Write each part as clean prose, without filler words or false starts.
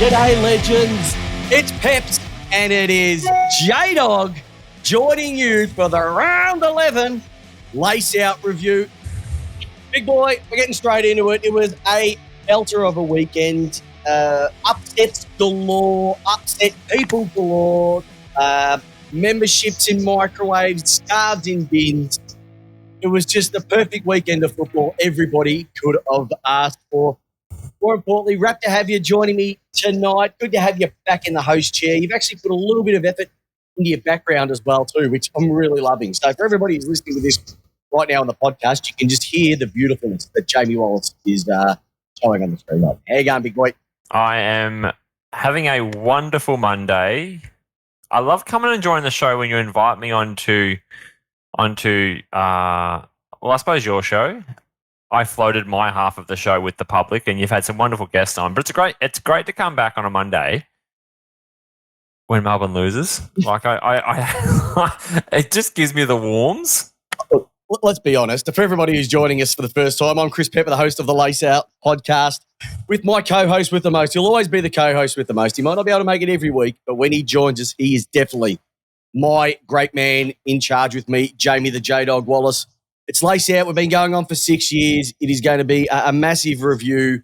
G'day, legends. It's Peps, and it is J-Dog joining you for the Round 11 Lace-Out Review. Big boy, we're getting straight into it. It was a belter of a weekend. Upsets galore, upset people galore, memberships in microwaves, scarves in bins. It was just the perfect weekend of football everybody could have asked for. More importantly, wrapped to have you joining me tonight. Good to have you back in the host chair. You've actually put a little bit of effort into your background as well too, which I'm really loving. So for everybody who's listening to this right now on the podcast, you can just hear the beautifulness that Jamie Wallis is showing on the screen. How you going, big boy? I am having a wonderful Monday. I love coming and joining the show when you invite me onto I suppose your show. I floated my half of the show with the public, and you've had some wonderful guests on. But it's great to come back on a Monday when Melbourne loses. Like it just gives me the warms. Let's be honest. For everybody who's joining us for the first time, I'm Chris Pepper, the host of the Lace Out podcast, with my co-host with the most. He'll always be the co-host with the most. He might not be able to make it every week, but when he joins us, he is definitely my great man in charge with me, Jamie the J-Dog Wallis. It's Lace Out. We've been going on for 6 years. It is going to be a massive review.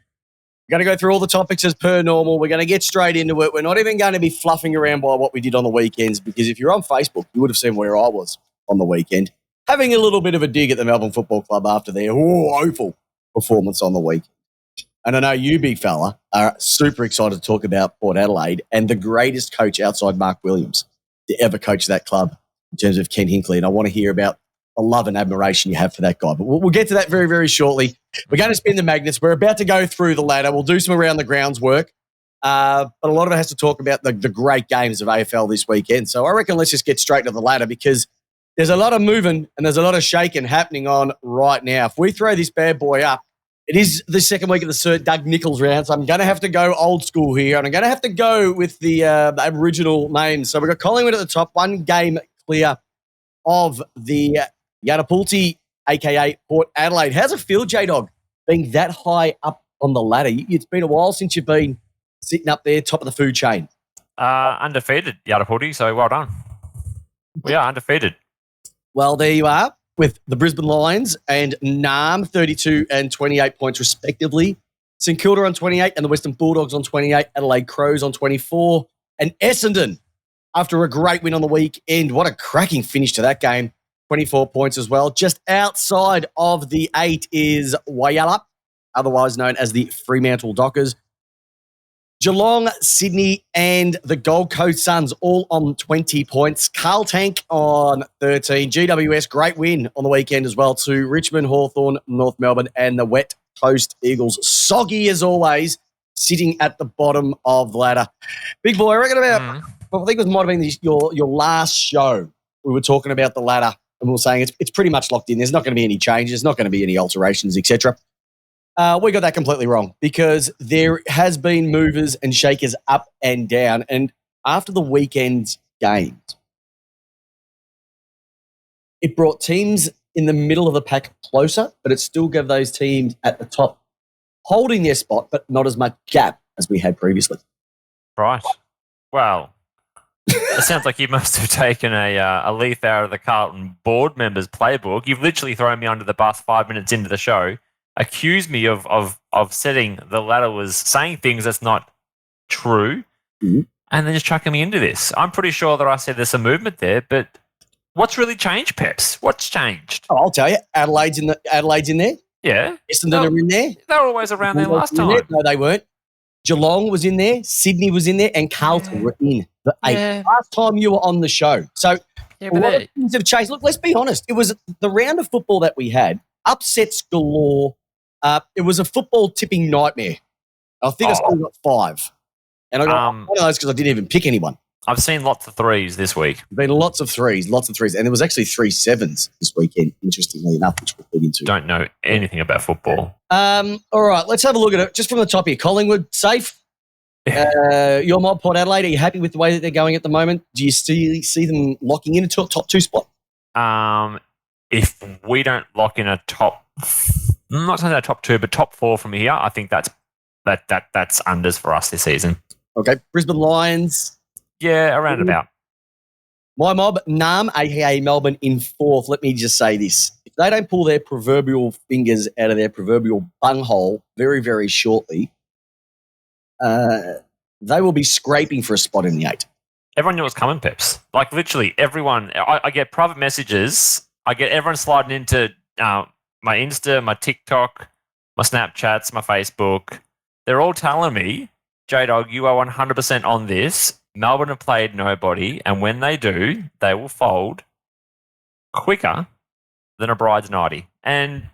We're going to go through all the topics as per normal. We're going to get straight into it. We're not even going to be fluffing around by what we did on the weekends, because if you're on Facebook, you would have seen where I was on the weekend, having a little bit of a dig at the Melbourne Football Club after their woeful performance on the weekend. And I know you, big fella, are super excited to talk about Port Adelaide and the greatest coach outside Mark Williams to ever coach that club in terms of Ken Hinkley. And I want to hear about the love and admiration you have for that guy. But we'll get to that very, very shortly. We're going to spin the magnets. We're about to go through the ladder. We'll do some around the grounds work. But a lot of it has to talk about the great games of AFL this weekend. So I reckon let's just get straight to the ladder, because there's a lot of moving and there's a lot of shaking happening on right now. If we throw this bad boy up, it is the second week of the Sir Doug Nicholls round, so I'm going to have to go old school here, and I'm going to have to go with the Aboriginal names. So we've got Collingwood at the top, one game clear of the Yatapulti, a.k.a. Port Adelaide. How's it feel, J-Dog, being that high up on the ladder? It's been a while since you've been sitting up there, top of the food chain. Undefeated, Yatapulti, so well done. We are undefeated. Well, there you are, with the Brisbane Lions and Nam, 32 and 28 points respectively. St Kilda on 28 and the Western Bulldogs on 28. Adelaide Crows on 24. And Essendon, after a great win on the weekend, what a cracking finish to that game, 24 points as well. Just outside of the 8 is Wayala, otherwise known as the Fremantle Dockers. Geelong, Sydney, and the Gold Coast Suns all on 20 points. Carlton on 13. GWS, great win on the weekend as well too. Richmond, Hawthorn, North Melbourne, and the West Coast Eagles. Soggy as always, sitting at the bottom of the ladder. Big boy, I reckon about, I think it might have been your last show. We were talking about the ladder, and we were saying it's pretty much locked in. There's not going to be any changes. There's not going to be any alterations, etc. We got that completely wrong, because there has been movers and shakers up and down. And after the weekend's games, it brought teams in the middle of the pack closer, but it still gave those teams at the top holding their spot, but not as much gap as we had previously. Right. Well, it sounds like you must have taken a leaf out of the Carlton board members' playbook. You've literally thrown me under the bus 5 minutes into the show. Accused me of setting the ladder was saying things that's not true, and then just chucking me into this. I'm pretty sure that I said there's some movement there, but what's really changed, Peps? What's changed? Oh, I'll tell you. Adelaide's in there. Yeah. Essendon are in there. They were always around there last time. No, they weren't. Geelong was in there. Sydney was in there, and Carlton were in the 8. Yeah. Last time you were on the show. So a lot of things have changed. Look, let's be honest. It was the round of football that we had. Upsets galore. It was a football tipping nightmare. I think I still got 5. And I got one of those because I didn't even pick anyone. I've seen lots of 3s this week. Been lots of threes. And there was actually 3 7s this weekend, interestingly enough, which we'll get into. Don't know anything about football. All right, let's have a look at it. Just from the top here, Collingwood, safe. Your mob, Port Adelaide, are you happy with the way that they're going at the moment? Do you still see them locking in a top 2 spot? If we don't lock in a top, I'm not saying that top 2, but top 4 from here, I think that's unders for us this season. Okay. Brisbane Lions. Yeah, around about. My mob, Nam, aka Melbourne, in 4th. Let me just say this. If they don't pull their proverbial fingers out of their proverbial bunghole very, very shortly, they will be scraping for a spot in the 8. Everyone knew it was coming, Peps. Like, literally, everyone. I get private messages. I get everyone sliding into my Insta, my TikTok, my Snapchats, my Facebook. They're all telling me, J-Dog, you are 100% on this. Melbourne have played nobody, and when they do, they will fold quicker than a bride's nighty. And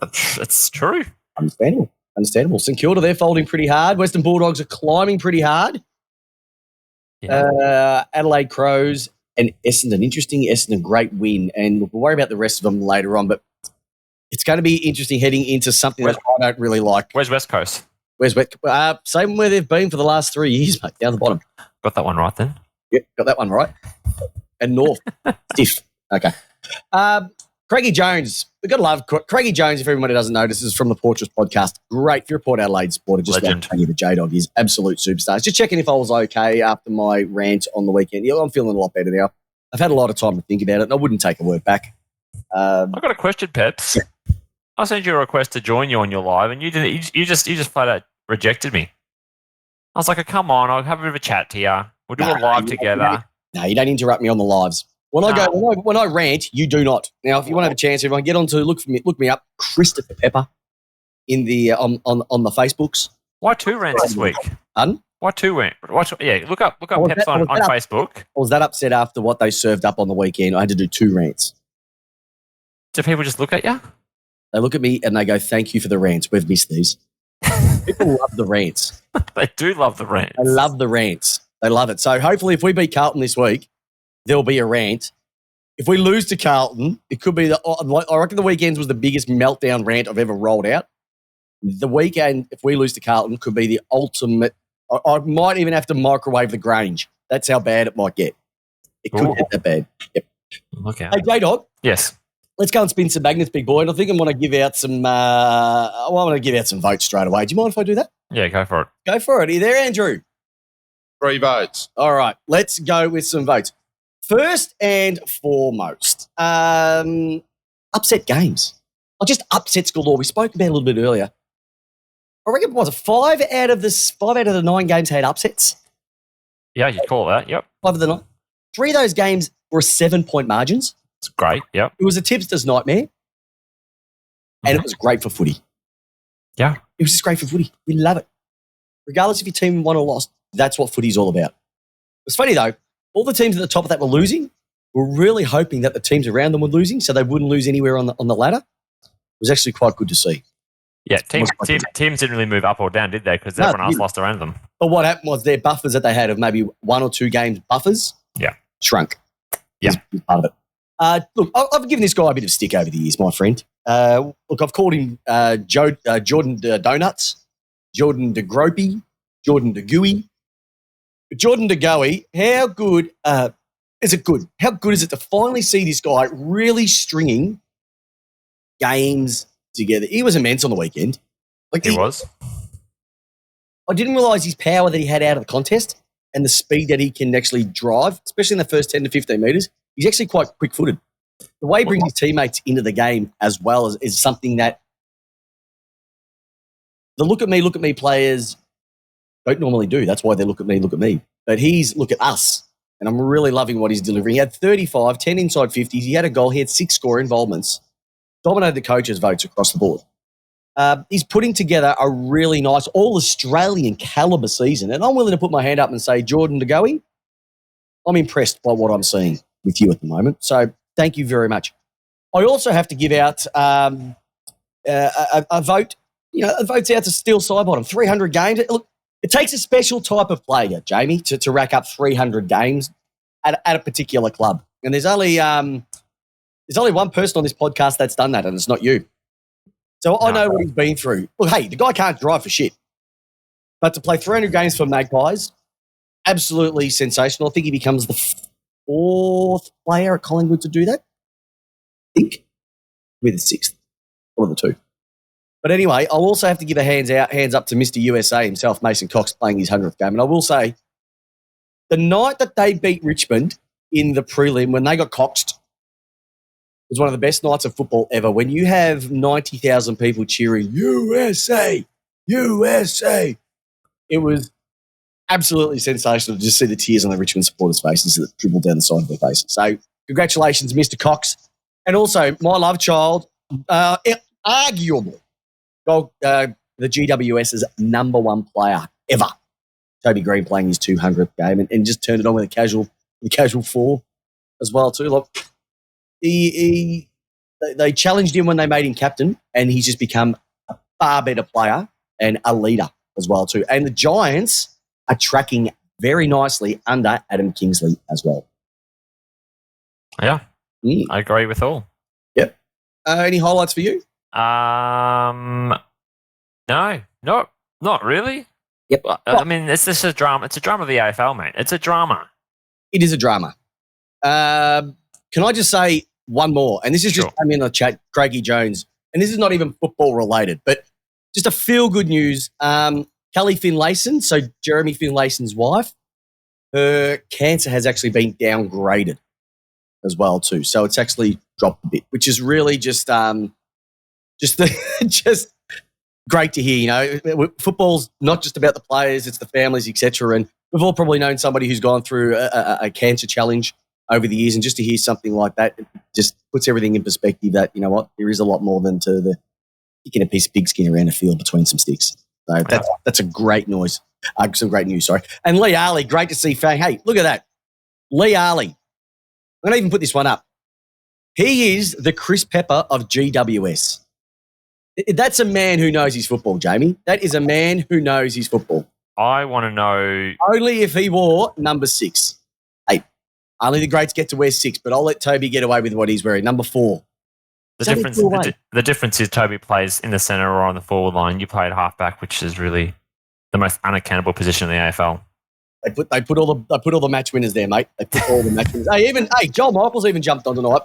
it's true. Understandable. St Kilda, they're folding pretty hard. Western Bulldogs are climbing pretty hard. Yeah. Adelaide Crows and Essendon. Interesting. Essendon, great win. And we'll worry about the rest of them later on, but it's going to be interesting heading into something that I don't really like. Where's West Coast? Where's West? Same where they've been for the last 3 years, mate, down the bottom. Got that one right then? Yep, got that one right. And North. Stiff. Okay. Craigie Jones. We've got to love Craigie Jones, if everybody doesn't know. This is from the Portraits podcast. Great. If you're a Port Adelaide supporter, just Legend. like the J-Dog is absolute superstars. Just checking if I was okay after my rant on the weekend. Yeah, I'm feeling a lot better now. I've had a lot of time to think about it, and I wouldn't take a word back. I've got a question, Peps. Yeah. I sent you a request to join you on your live, and you didn't. You just flat out rejected me. I was like, "Come on, I'll have a bit of a chat to you. We'll do a live together." No, you don't interrupt me on the lives. When I rant, you do not. Now, if you want to have a chance, everyone get on to look me up, Christopher Pepper, in the on the Facebooks. Why 2 rants this week? Pardon? Why 2 rants? Yeah, look up Peps on Facebook. I was that upset after what they served up on the weekend. I had to do 2 rants. Do people just look at you? They look at me and they go, "Thank you for the rants. We've missed these." People love the rants. They do love the rants. They love the rants. They love it. So hopefully, if we beat Carlton this week, there'll be a rant. If we lose to Carlton, it could be I reckon the weekends was the biggest meltdown rant I've ever rolled out. The weekend, if we lose to Carlton, could be the ultimate. I might even have to microwave the Grange. That's how bad it might get. It could get that bad. Yep. Look out. Hey, J-Dog. Yes. Let's go and spin some magnets, big boy. And I think I want to give out some. I want to give out some votes straight away. Do you mind if I do that? Yeah, go for it. Go for it. Are you there, Andrew? 3 votes. All right. Let's go with some votes. First and foremost, upset games. Or just upsets galore. We spoke about it a little bit earlier. I reckon, was it 5 out of the 9 games had upsets? Yeah, you call that. Yep. 5 of the 9. 3 of those games were 7-point margins. It's great. Yep. It was a tipster's nightmare. And it was great for footy. Yeah. It was just great for footy. We love it. Regardless if your team won or lost, that's what footy's all about. It's funny, though. All the teams at the top of that were losing. We're really hoping that the teams around them were losing so they wouldn't lose anywhere on the ladder. It was actually quite good to see. Yeah, teams didn't really move up or down, did they? Because everyone else lost around them. But what happened was their buffers that they had of maybe 1 or 2 games buffers shrunk. Yeah. That's part of it. Look, I've given this guy a bit of stick over the years, my friend. Look, I've called him Jordan Donuts, Jordan de Gropey, Jordan de Gooey. But Jordan de Goey, how good is it good? How good is it to finally see this guy really stringing games together? He was immense on the weekend. He was. I didn't realise his power that he had out of the contest and the speed that he can actually drive, especially in the first 10 to 15 metres. He's actually quite quick-footed. The way he brings his teammates into the game as well is something that the look at me players don't normally do. That's why they look at me. But he's look at us, and I'm really loving what he's delivering. He had 35, 10 inside 50s. He had a goal. He had 6 score involvements. Dominated the coaches' votes across the board. He's putting together a really nice all-Australian calibre season, and I'm willing to put my hand up and say, Jordan de Goey, I'm impressed by what I'm seeing with you at the moment. So thank you very much. I also have to give out a vote. A vote's out to Steel Sidebottom. 300 games. Look, it takes a special type of player, Jamie, to rack up 300 games at a particular club. And there's only one person on this podcast that's done that, and it's not you. So I know what he's been through. Look, hey, the guy can't drive for shit. But to play 300 games for Magpies, absolutely sensational. I think he becomes the 4th player at Collingwood to do that. I think. Maybe the 6th. One of the 2. But anyway, I'll also have to give a hands up to Mr. USA himself, Mason Cox, playing his 100th game. And I will say, the night that they beat Richmond in the prelim, when they got coxed, was one of the best nights of football ever. When you have 90,000 people cheering, USA, USA, it was absolutely sensational to just see the tears on the Richmond supporters' faces that dribbled down the side of their faces. So congratulations, Mr. Cox. And also, my love child, arguably, the GWS's number one player ever, Toby Green, playing his 200th game and just turned it on with a casual four as well too. Look, they challenged him when they made him captain, and he's just become a far better player and a leader as well too. And the Giants are tracking very nicely under Adam Kingsley as well. Yeah, I agree with all. Yep. Any highlights for you? No, not really. Yep. I mean, it's just a drama. It's a drama of the AFL, mate. It's a drama. It is a drama. Can I just say one more? And this is just coming in the chat, Craigie Jones. And this is not even football related, but just a feel-good news. Kelly Finlayson, so Jeremy Finlayson's wife, her cancer has actually been downgraded as well too. So it's actually dropped a bit, which is really just great to hear. You know, football's not just about the players; it's the families, etc. And we've all probably known somebody who's gone through a cancer challenge over the years, and just to hear something like that, it just puts everything in perspective. That, you know what, there is a lot more than to the kicking a piece of pigskin around a field between some sticks. So that's a great noise. Some great news, sorry. And Lee Ali, great to see Fang. Hey, look at that. Lee Ali. I'm going to even put this one up. He is the Chris Pepper of GWS. That's a man who knows his football, Jamie. That is a man who knows his football. I want to know... Only if he wore number 6. Hey, only the greats get to wear 6, but I'll let Toby get away with what he's wearing. Number 4. The difference is Toby plays in the centre or on the forward line. You play at halfback, which is really the most unaccountable position in the AFL. They put all the match winners there, mate. They put all the match winners. Hey, Joel Michaels even jumped on tonight.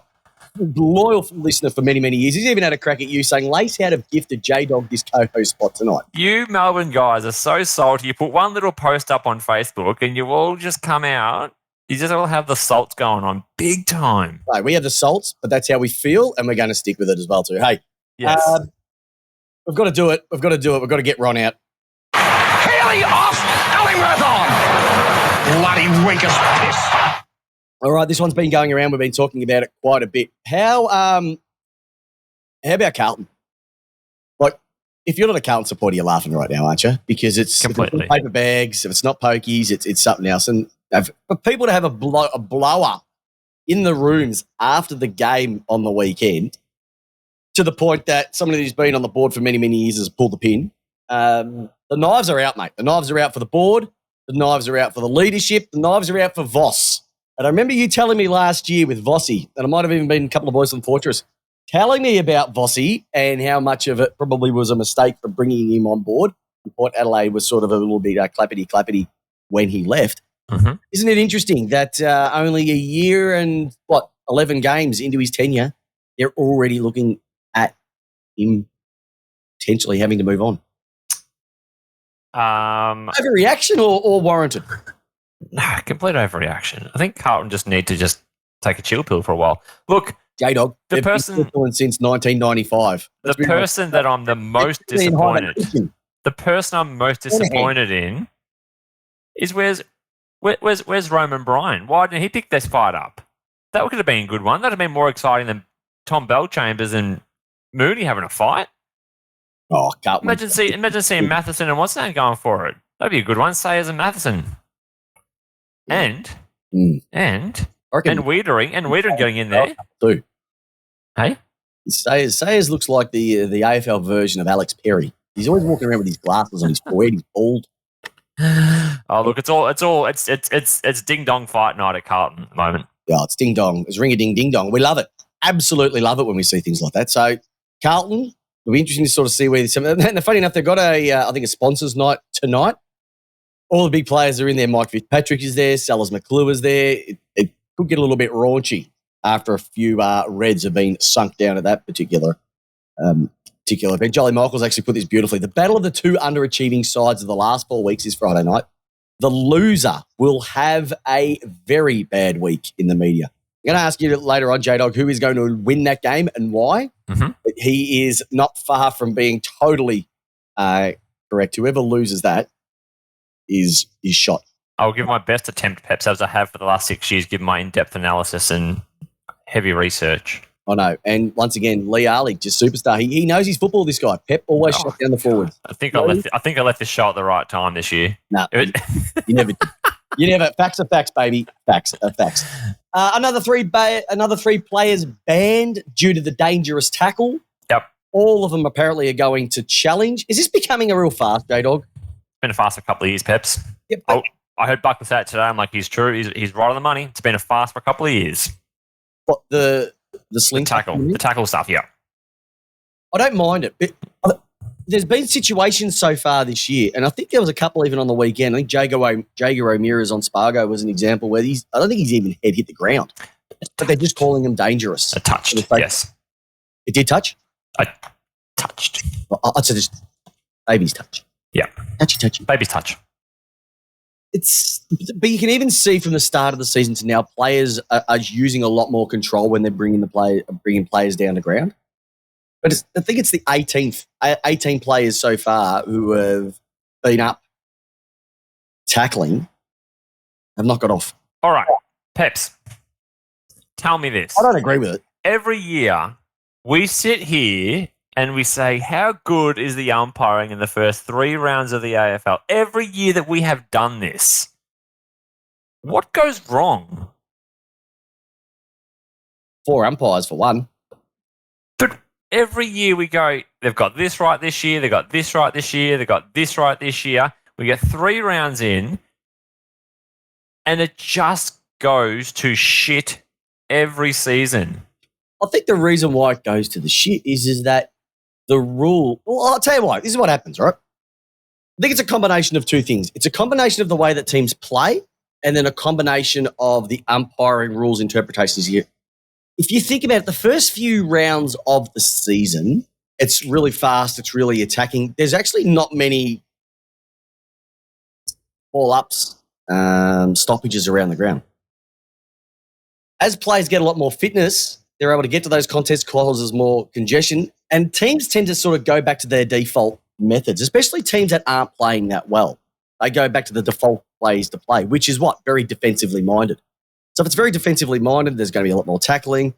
Loyal listener for many, many years. He's even had a crack at you saying Lace had have gifted J-Dog this co-host spot tonight. You Melbourne guys are so salty. You put one little post up on Facebook and you all just come out. You just all have the salts going on big time. Right, we have the salts, but that's how we feel, and we're going to stick with it as well too. Hey, yes. We've got to do it. We've got to get Ron out. Haley off, Ellingworth on. Bloody weakest piss. All right, this one's been going around. We've been talking about it quite a bit. How about Carlton? Like, if you're not a Carlton supporter, you're laughing right now, aren't you? Because it's completely paper bags. If it's not pokies, it's something else. And for people to have a blower in the rooms after the game on the weekend, to the point that somebody who's been on the board for many, many years has pulled the pin. The knives are out, mate. The knives are out for the board. The knives are out for the leadership. The knives are out for Voss. And I remember you telling me last year with Vossi, and it might have even been a couple of boys from Fortress, telling me about Vossi and how much of it probably was a mistake for bringing him on board. Port Adelaide was sort of a little bit clappity when he left. Mm-hmm. Isn't it interesting that only a year and, 11 games into his tenure, they're already looking at him potentially having to move on? Overreaction or warranted? Nah, complete overreaction. I think Carlton just need to just take a chill pill for a while. Look, J-Dog, the person since 1995. The person that I'm the most disappointed. The person I'm most disappointed in is where's Roman Bryan? Why didn't he pick this fight up? That could have been a good one. That would have been more exciting than Tom Bellchambers and Mooney having a fight. Oh, Carlton. Imagine seeing Matheson and what's that going for it. That'd be a good one. Sayers and Matheson. And Wiedering getting in there. Too. Hey? Sayers looks like the AFL version of Alex Perry. He's always walking around with his glasses on his forehead. He's bald. Oh, look, it's ding dong fight night at Carlton at the moment. Yeah, it's ding dong. It's ring a ding dong. We love it. Absolutely love it when we see things like that. So Carlton, it'll be interesting to sort of see where this. And funny enough, they've got I think a sponsors night tonight. All the big players are in there. Mike Fitzpatrick is there. Sellers McClure's there. It could get a little bit raunchy after a few Reds have been sunk down at that particular particular event. Jolly Michaels actually put this beautifully. The battle of the two underachieving sides of the last 4 weeks is Friday night. The loser will have a very bad week in the media. I'm going to ask you later on, J-Dog, who is going to win that game and why. Mm-hmm. He is not far from being totally correct. Whoever loses that is shot. I'll give my best attempt, Peps, as I have for the last 6 years, given my in-depth analysis and heavy research. I know. And once again, Lee Ali, just superstar. He knows his football, this guy. Pep always shut down the forwards. I think I left this show at the right time this year. No, you never did. You never. Facts are facts, baby. Facts are facts. Another three players banned due to the dangerous tackle. Yep. All of them apparently are going to challenge. Is this becoming a real fast, J-Dog? It's been a fast for a couple of years, Peps. Yep. I heard Buckley say it today. I'm like, he's true. He's right on the money. It's been a fast for a couple of years. What, the sling The tackle stuff, yeah. I don't mind it. There's been situations so far this year, and I think there was a couple even on the weekend. I think Jager O'Meara's on Spargo was an example where I don't think he's even head hit the ground, but they're just calling him dangerous. I touched, yes. It did touch? I touched. I'd say just baby's touch. Yeah. Touchy. Baby's touch. But you can even see from the start of the season to now, players are using a lot more control when they're bringing players down the ground. But I think it's the 18 players so far who have been up tackling have not got off. All right, Peps, tell me this. I don't agree with it. Every year, we sit here and we say, how good is the umpiring in the first 3 rounds of the AFL? Every year that we have done this, what goes wrong? 4 umpires for one. But every year we go, they've got this right this year, they've got this right this year, they've got this right this year. We get 3 rounds in, and it just goes to shit every season. I think the reason why it goes to the shit is that the rule. Well, I'll tell you why. This is what happens, right? I think it's a combination of 2 things. It's a combination of the way that teams play, and then a combination of the umpiring rules interpretations here. If you think about it, the first few rounds of the season, it's really fast, it's really attacking. There's actually not many ball-ups, stoppages around the ground. As players get a lot more fitness, they're able to get to those contests, causes more congestion, and teams tend to sort of go back to their default methods, especially teams that aren't playing that well. They go back to the default ways to play, which is what? Very defensively minded. So if it's very defensively minded, there's going to be a lot more tackling.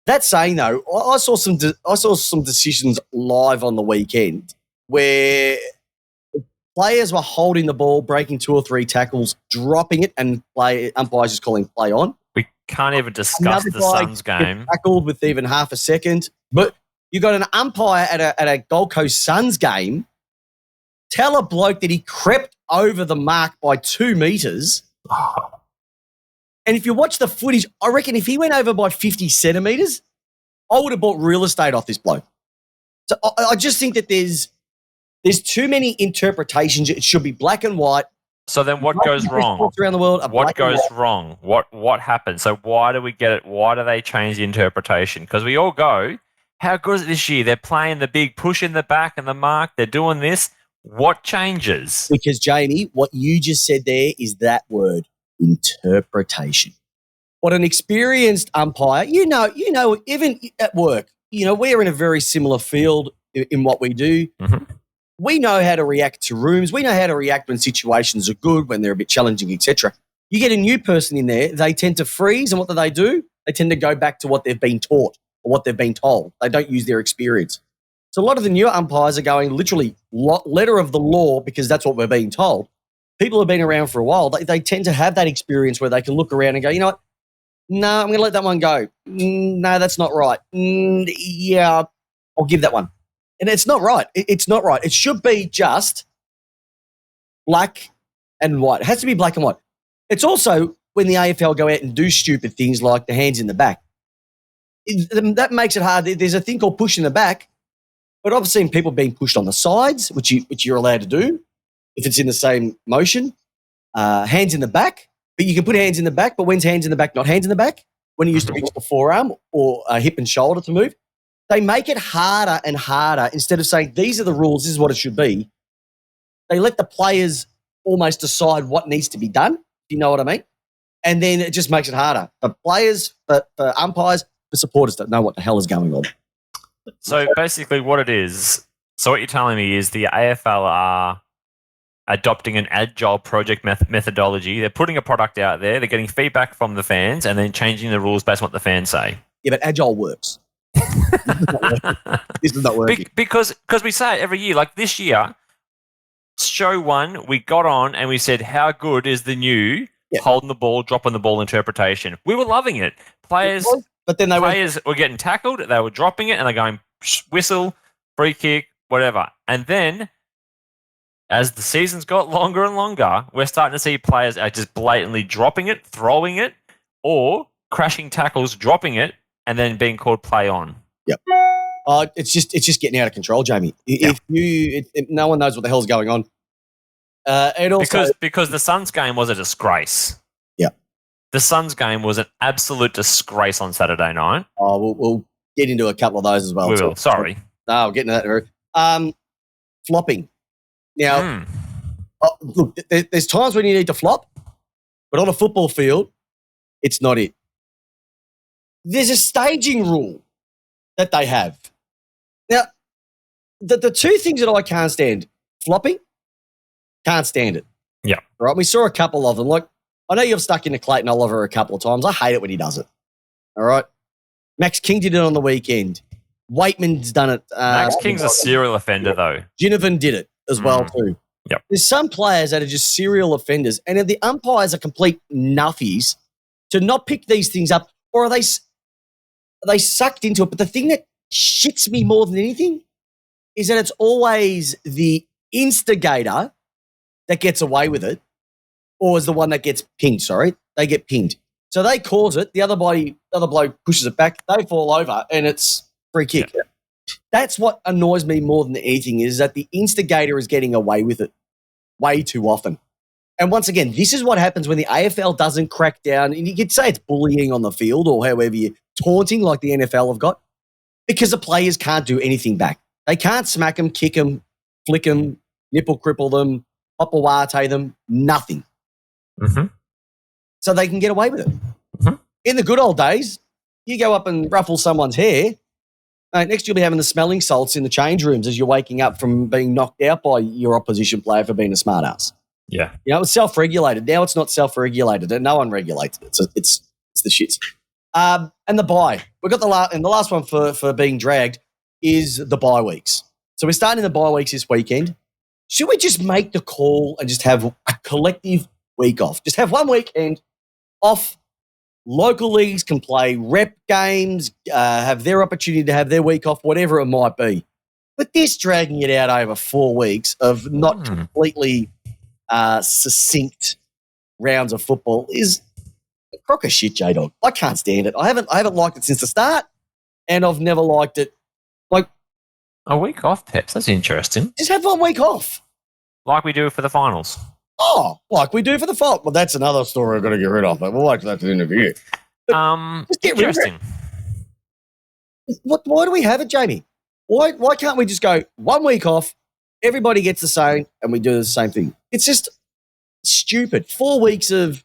That saying, though, I saw some decisions live on the weekend where players were holding the ball, breaking 2 or 3 tackles, dropping it, and umpires just calling play on. We can't even discuss the Suns game. Tackled with even half a second. But you got an umpire at a Gold Coast Suns game tell a bloke that he crept over the mark by 2 meters. And if you watch the footage, I reckon if he went over by 50 centimeters, I would have bought real estate off this bloke. So I just think that there's too many interpretations. It should be black and white. So then what goes wrong? Around the world what goes wrong? What happens? So why do we get it? Why do they change the interpretation? Because we all go, how good is it this year? They're playing the big push in the back and the mark. They're doing this. What changes? Because, Jamie, what you just said there is that word, interpretation. What an experienced umpire, you know, even at work, we're in a very similar field in what we do. Mm-hmm. We know how to react to rooms. We know how to react when situations are good, when they're a bit challenging, etc. You get a new person in there, they tend to freeze, and what do? They tend to go back to what they've been taught or what they've been told. They don't use their experience. So a lot of the newer umpires are going literally letter of the law because that's what we're being told. People have been around for a while. They tend to have that experience where they can look around and go, you know what? No, I'm going to let that one go. No, that's not right. Yeah, I'll give that one. And it's not right. It's not right. It should be just black and white. It has to be black and white. It's also when the AFL go out and do stupid things like the hands in the back. That makes it hard. There's a thing called push in the back, but I've seen people being pushed on the sides, which you're allowed to do if it's in the same motion. Hands in the back, but you can put hands in the back, but when's hands in the back not hands in the back? When you used to reach the forearm or hip and shoulder to move. they make it harder and harder instead of saying, these are the rules, this is what it should be. They let the players almost decide what needs to be done, if you know what I mean? And then it just makes it harder for players, for umpires, for supporters that know what the hell is going on. So basically what it is, so what you're telling me is the AFL are adopting an agile project methodology. They're putting a product out there, they're getting feedback from the fans, and then changing the rules based on what the fans say. Yeah, but agile works. This is not working. Because we say it every year. Like this year, show one, we got on and we said, how good is the new holding the ball, dropping the ball interpretation? We were loving it. Players were getting tackled, they were dropping it, and they're going whistle, free kick, whatever. And then, as the seasons got longer and longer, we're starting to see players are just blatantly dropping it, throwing it, or crashing tackles, dropping it, and then being called play on. Yep. It's just getting out of control, Jamie. If no one knows what the hell's going on. And also, because the Suns game was a disgrace. Yeah. The Suns game was an absolute disgrace on Saturday night. Oh, we'll get into a couple of those as well. We will. Sorry. No, we'll get into that. Flopping. Now, look, there's times when you need to flop, but on a football field, it's not it. There's a staging rule that they have. Now, the two things that I can't stand, flopping, can't stand it. Yeah. Right? We saw a couple of them. Like, I know you've stuck into Clayton Oliver a couple of times. I hate it when he does it. All right? Max King did it on the weekend. Waitman's done it. Max King's a serial offender, though. Ginnivan did it as well, too. Yep. There's some players that are just serial offenders, and the umpires are complete nuffies to not pick these things up, or are they sucked into it? But the thing that shits me more than anything is that it's always the instigator that gets away with it, or is the one that gets pinged. Sorry, they get pinged. So they cause it. The other bloke pushes it back. They fall over, and it's free kick. Yeah. That's what annoys me more than anything, is that the instigator is getting away with it way too often. And once again, this is what happens when the AFL doesn't crack down. And you could say it's bullying on the field or however you're taunting like the NFL have got, because the players can't do anything back. They can't smack them, kick them, flick them, nipple cripple them, hopawate them, nothing. Mm-hmm. So they can get away with it. Mm-hmm. In the good old days, you go up and ruffle someone's hair, next you'll be having the smelling salts in the change rooms as you're waking up from being knocked out by your opposition player for being a smart ass. Yeah. You know, it's self-regulated. Now it's not self-regulated, and no one regulates it. So it's the shit. And the bye. We've got the last one for being dragged is the bye weeks. So we're starting the bye weeks this weekend. Should we just make the call and just have a collective week off? Just have one weekend off. Local leagues can play rep games, have their opportunity to have their week off, whatever it might be. But this dragging it out over 4 weeks of not completely succinct rounds of football is a crock of shit, J-Dog. I can't stand it. I haven't liked it since the start, and I've never liked it. Like a week off, Peps. That's interesting. Just have 1 week off. Like we do for the finals. Oh, like we do for the fault. Well, that's another story I've got to get rid of. But we'll wait for that to interview. Just get interesting. Why do we have it, Jamie? Why can't we just go 1 week off, everybody gets the same, and we do the same thing? It's just stupid. 4 weeks of,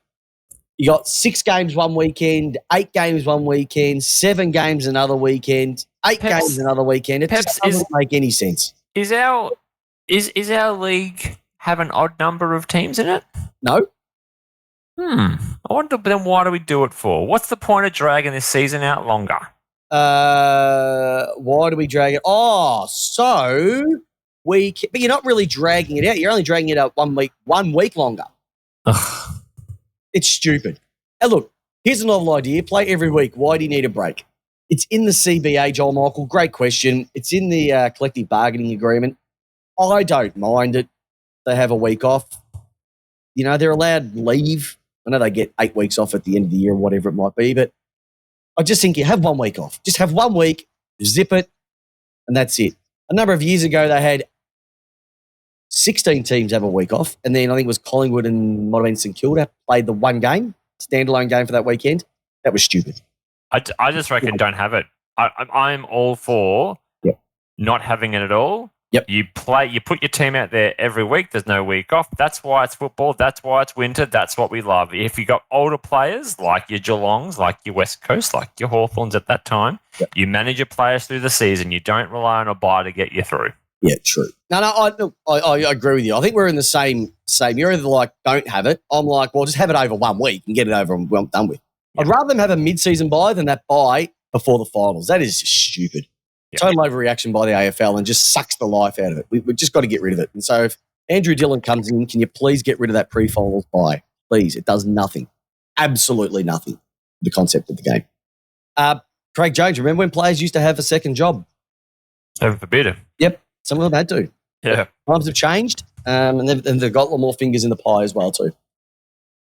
you got 6 games one weekend, 8 games one weekend, 7 games another weekend, 8 games another weekend. It just doesn't make any sense. Is our league have an odd number of teams in it? No. I wonder, but then why do we do it for? What's the point of dragging this season out longer? Why do we drag it? Oh, so but you're not really dragging it out. You're only dragging it out 1 week longer. It's stupid. And look, here's a novel idea. Play every week. Why do you need a break? It's in the CBA, Joel Michael. Great question. It's in the collective bargaining agreement. I don't mind it. They have a week off. You know, they're allowed leave. I know they get 8 weeks off at the end of the year or whatever it might be, but I just think you have 1 week off. Just have 1 week, zip it, and that's it. A number of years ago, they had 16 teams have a week off, and then I think it was Collingwood and might have been St Kilda played the one game, standalone game for that weekend. That was stupid. I just reckon don't have it. I'm all for not having it at all. Yep. You put your team out there every week. There's no week off. That's why it's football. That's why it's winter. That's what we love. If you got older players like your Geelongs, like your West Coast, like your Hawthorns at that time, you manage your players through the season. You don't rely on a bye to get you through. Yeah, true. No, I agree with you. I think we're in the same. You're either like, don't have it. I'm like, well, just have it over 1 week and get it over and well done with. I'd rather them have a mid-season bye than that bye before the finals. That is just stupid. Total overreaction by the AFL and just sucks the life out of it. We've just got to get rid of it. And so if Andrew Dillon comes in, can you please get rid of that pre-finals bye? Please. It does nothing. Absolutely nothing. The concept of the game. Craig Jones, remember when players used to have a second job? Heaven forbid. Yep. Some of them had to. Yeah. Times have changed, and they've got a lot more fingers in the pie as well too.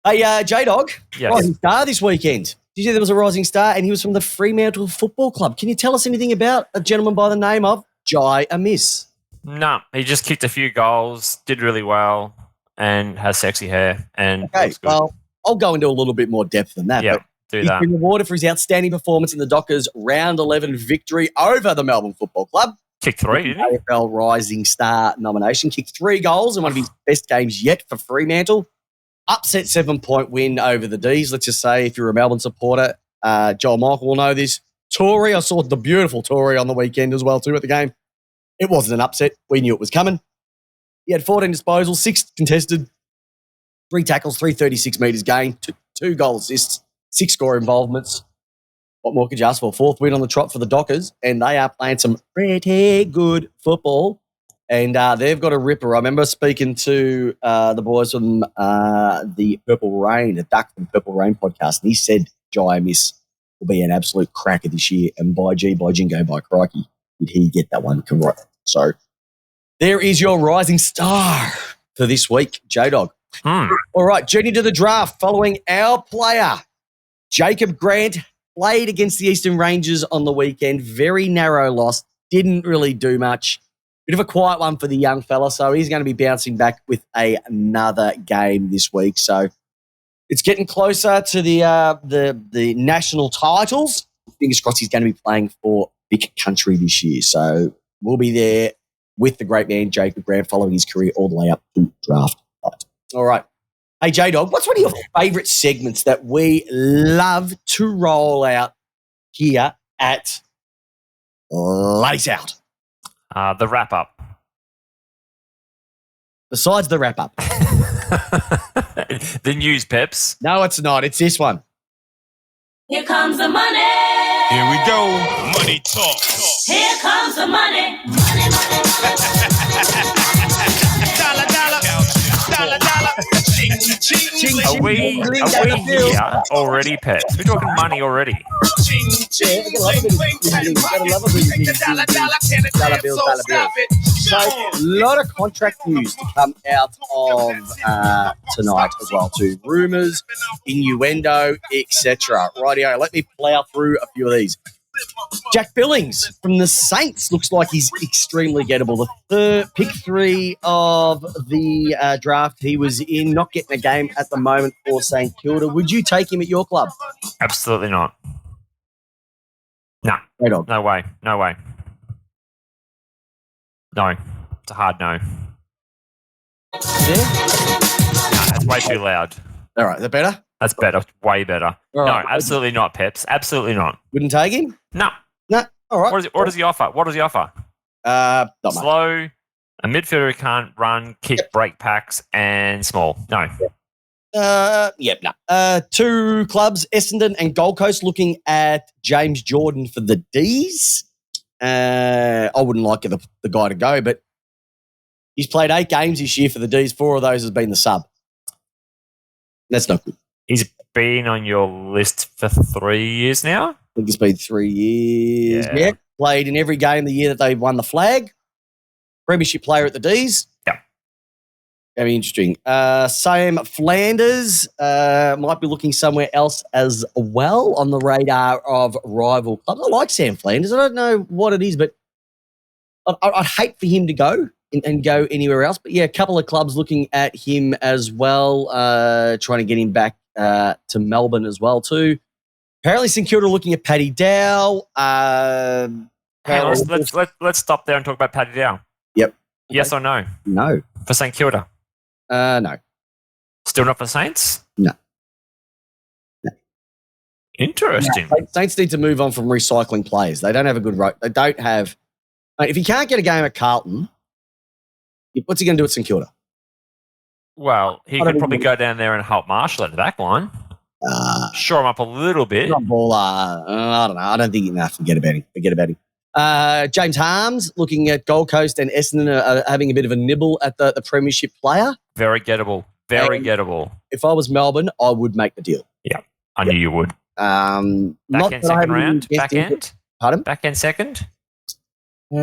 Hey, J-Dog, rising star this weekend. Did you know there was a rising star and he was from the Fremantle Football Club? Can you tell us anything about a gentleman by the name of Jai Amiss? No, he just kicked a few goals, did really well, and has sexy hair. And okay, well, I'll go into a little bit more depth than that. Yeah, do that. He's been awarded for his outstanding performance in the Dockers' Round 11 victory over the Melbourne Football Club. Kicked 3, didn't he? AFL Rising Star nomination. Kicked 3 goals in one of his best games yet for Fremantle. Upset 7-point win over the D's. Let's just say, if you're a Melbourne supporter, Joel Michael will know this. Tory, I saw the beautiful Tory on the weekend as well too at the game. It wasn't an upset. We knew it was coming. He had 14 disposals, 6 contested, 3 tackles, 336 metres gained, 2 goal assists, 6 score involvements. What more could you ask for? 4th win on the trot for the Dockers, and they are playing some pretty good football. And they've got a ripper. I remember speaking to the boys from the Purple Rain, the Duck from Purple Rain podcast, and he said Jai Amiss will be an absolute cracker this year. And by jingo, by crikey, did he get that one correct. So there is your rising star for this week, J-Dog. All right, journey to the draft following our player, Jacob Grant, played against the Eastern Rangers on the weekend. Very narrow loss. Didn't really do much. Bit of a quiet one for the young fella, so he's going to be bouncing back with another game this week. So it's getting closer to the national titles. Fingers crossed he's going to be playing for big country this year. So we'll be there with the great man Jacob Grant following his career all the way up to draft night. All right. Hey, J-Dog, what's one of your favourite segments that we love to roll out here at Lace Out? The wrap-up. Besides the wrap-up. The news, Peps. No, it's not. It's this one. Here comes the money. Here we go. Money talk. Here comes the money. Money, money, money. Dollar, dollar. Dollar, dollar. Ching, ching, ching. Are we here already, Peps? We're talking money already. Yeah, I gotta love it. Dollar bills. So, a lot of contract news to come out of tonight as well, too. Rumours, innuendo, etc. Rightio, let me plough through a few of these. Jack Billings from the Saints looks like he's extremely gettable. The pick 3 of the draft he was in, not getting a game at the moment for St Kilda. Would you take him at your club? Absolutely not. No. No way. No way. No. It's a hard no. Yeah? No, that's way too loud. All right, is that better? That's better. Way better. All right. No, absolutely not, Peps. Absolutely not. Wouldn't take him? No. No. All right. What does he offer? What does he offer? Not much. Slow, a midfielder who can't run, kick, break packs, and small. No. No. 2 clubs, Essendon and Gold Coast, looking at James Jordan for the D's. I wouldn't like the guy to go, but he's played 8 games this year for the D's. 4 of those has been the sub. That's not good. He's been on your list for 3 years now? I think it's been 3 years. Yeah. Played in every game the year that they won the flag. Premiership player at the D's. Yeah. Very interesting. Sam Flanders might be looking somewhere else as well on the radar of rival clubs. I like Sam Flanders. I don't know what it is, but I'd hate for him to go and go anywhere else. But, yeah, a couple of clubs looking at him as well, trying to get him back to Melbourne as well too. Apparently, St Kilda are looking at Paddy Dow. Hang on, let's stop there and talk about Paddy Dow. Yep. Yes or no? No. For St Kilda? No. Still not for Saints? No. Interesting. No. Saints need to move on from recycling players. They don't have a good road. They don't have. Mate, if he can't get a game at Carlton, what's he going to do at St Kilda? Well, he could probably go down there and help Marshall at the back line. Shore him up a little bit. I don't know. I don't think enough. Forget about him. James Harms looking at Gold Coast and Essendon are having a bit of a nibble at the premiership player. Very gettable. If I was Melbourne, I would make the deal. Yeah, I knew you would. Back end second round? Back end? Pardon? Back end second? I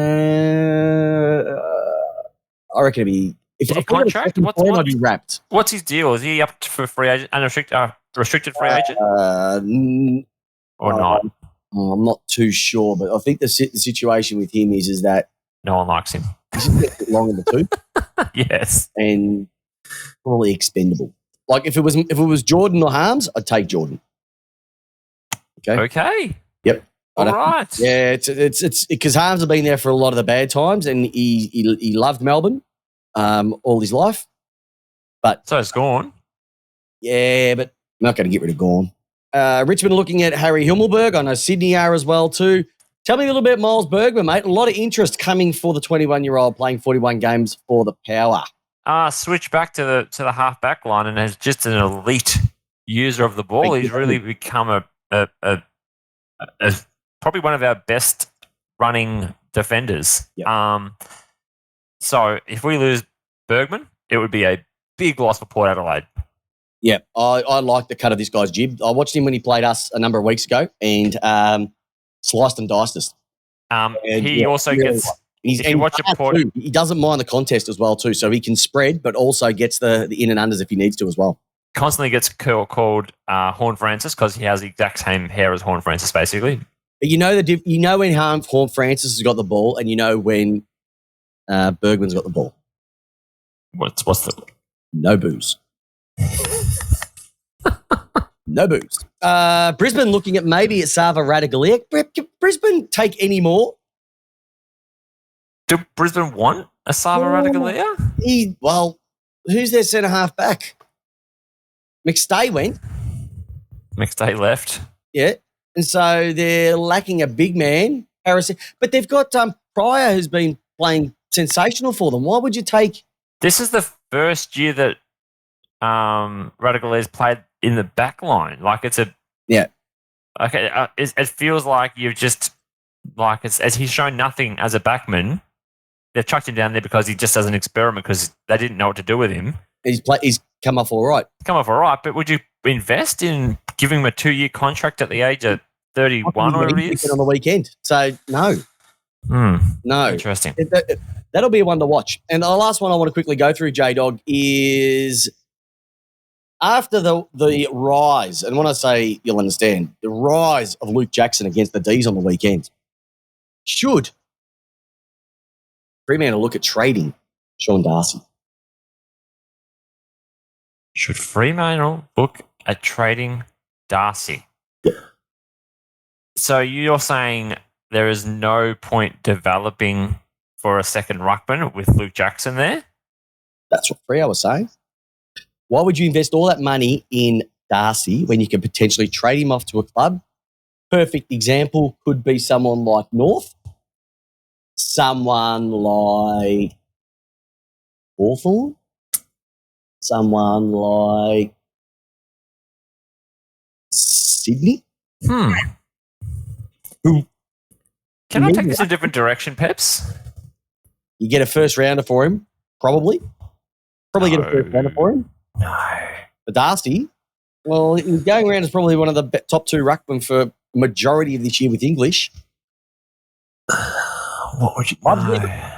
reckon it'd be... If Is he contract? I'd be wrapped. What's his deal? Is he up for free agent, restricted free agent? Or not? I'm not too sure, but I think the situation with him is that no one likes him. he's just a bit long in the tooth. Yes. And probably expendable. Like if it was Jordan or Harms, I'd take Jordan. Okay. Yep. All right. Yeah, it's because Harms have been there for a lot of the bad times, and he loved Melbourne all his life. But so it's Gorn. Yeah, but I'm not going to get rid of Gorn. Richmond looking at Harry Himmelberg. I know Sydney are as well too. Tell me a little bit, Miles Bergman, mate. A lot of interest coming for the 21-year-old playing 41 games for the Power. Switch back to the half back line and as just an elite user of the ball. He's really become a probably one of our best running defenders. Yep. So if we lose Bergman, it would be a big loss for Port Adelaide. Yeah, I like the cut of this guy's jib. I watched him when he played us a number of weeks ago and sliced and diced us. He also gets... If you watch a Port... He doesn't mind the contest as well too, so he can spread but also gets the in and unders if he needs to as well. Constantly gets called Horn Francis because he has the exact same hair as Horn Francis, basically. But you know when Horn Francis has got the ball and you know when Bergman's got the ball. What's the... No booze. No booze. Brisbane looking at maybe at Sava Radaglia. Can Brisbane take any more? Do Brisbane want a Sava Radaglia? Who's their centre half back? McStay went. McStay left. Yeah. And so they're lacking a big man, Harrison. But they've got Pryor who's been playing sensational for them. Why would you take... This is the first year that Radagalia's played in the back line. Like it's a... Yeah. Okay, it feels like you've just... Like as he's shown nothing as a backman, they've chucked him down there because he just does an experiment because they didn't know what to do with him. He's come off all right. But would you invest in giving him a 2-year contract at the age of 31 or whatever it is? On the weekend. So, no. No. Interesting. That'll be one to watch. And the last one I want to quickly go through, J-Dog, is after the rise, and when I say you'll understand, the rise of Luke Jackson against the D's on the weekend, should Fremantle look at trading Sean Darcy? Should Fremantle look at trading Darcy? Yep. So you're saying there is no point developing for a second ruckman with Luke Jackson there? That's what Freo was saying. Why would you invest all that money in Darcy when you could potentially trade him off to a club? Perfect example could be someone like North, someone like Hawthorn, someone like Sydney. Can I take this a different direction, Peps? You get a first rounder for him, probably. Get a first rounder for him. No. But Darcy, well, he's going around as probably one of the top 2 ruckmen for majority of this year with English. What would you...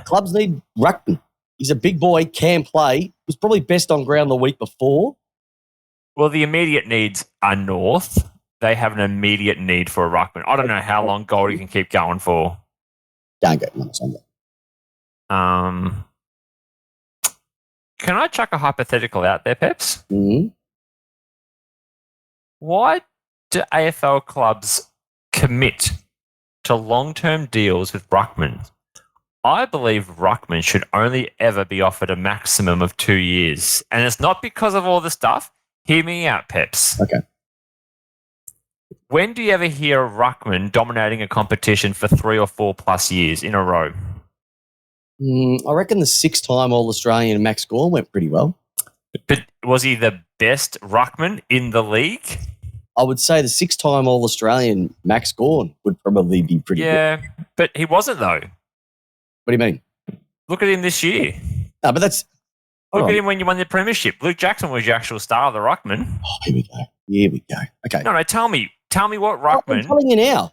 Clubs need ruckman. He's a big boy, can play. Was probably best on ground the week before. Well, the immediate needs are North. They have an immediate need for a ruckman. I don't know how long Goldie can keep going for. Don't go on Sunday. Can I chuck a hypothetical out there, Peps? Mm-hmm. Why do AFL clubs commit to long-term deals with ruckman? I believe ruckman should only ever be offered a maximum of 2 years. And it's not because of all the stuff. Hear me out, Peps. Okay. When do you ever hear a ruckman dominating a competition for 3 or 4 plus years in a row? I reckon the 6-time All-Australian Max Gawn went pretty well. But was he the best ruckman in the league? I would say the 6-time All-Australian Max Gawn would probably be pretty good. Yeah, but he wasn't, though. What do you mean? Look at him this year. No, but that's... Look at him when you won the premiership. Luke Jackson was your actual star of the ruckman. Oh, here we go. Here we go. Okay. No, tell me what I'm ruckman... telling you now.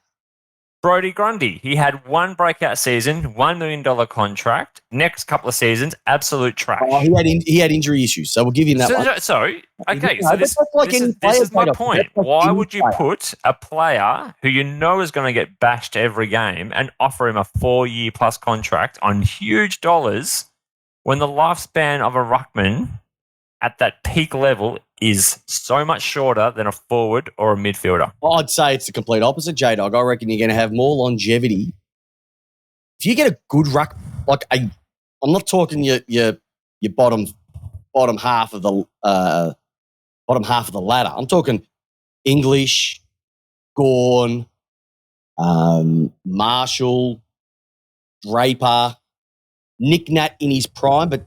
Brody Grundy. He had one breakout season, $1 million contract. Next couple of seasons, absolute trash. Oh, he had injury issues, so we'll give him that one. This is my point. Why would you put a player who you know is going to get bashed every game and offer him a 4-year plus contract on huge dollars when the lifespan of a ruckman at that peak level is so much shorter than a forward or a midfielder? I'd say it's the complete opposite, J-Dog. I reckon you're going to have more longevity. If you get a good ruck, I'm not talking your bottom half of the ladder. I'm talking English, Gawn, Marshall, Draper, Nick Nat in his prime, but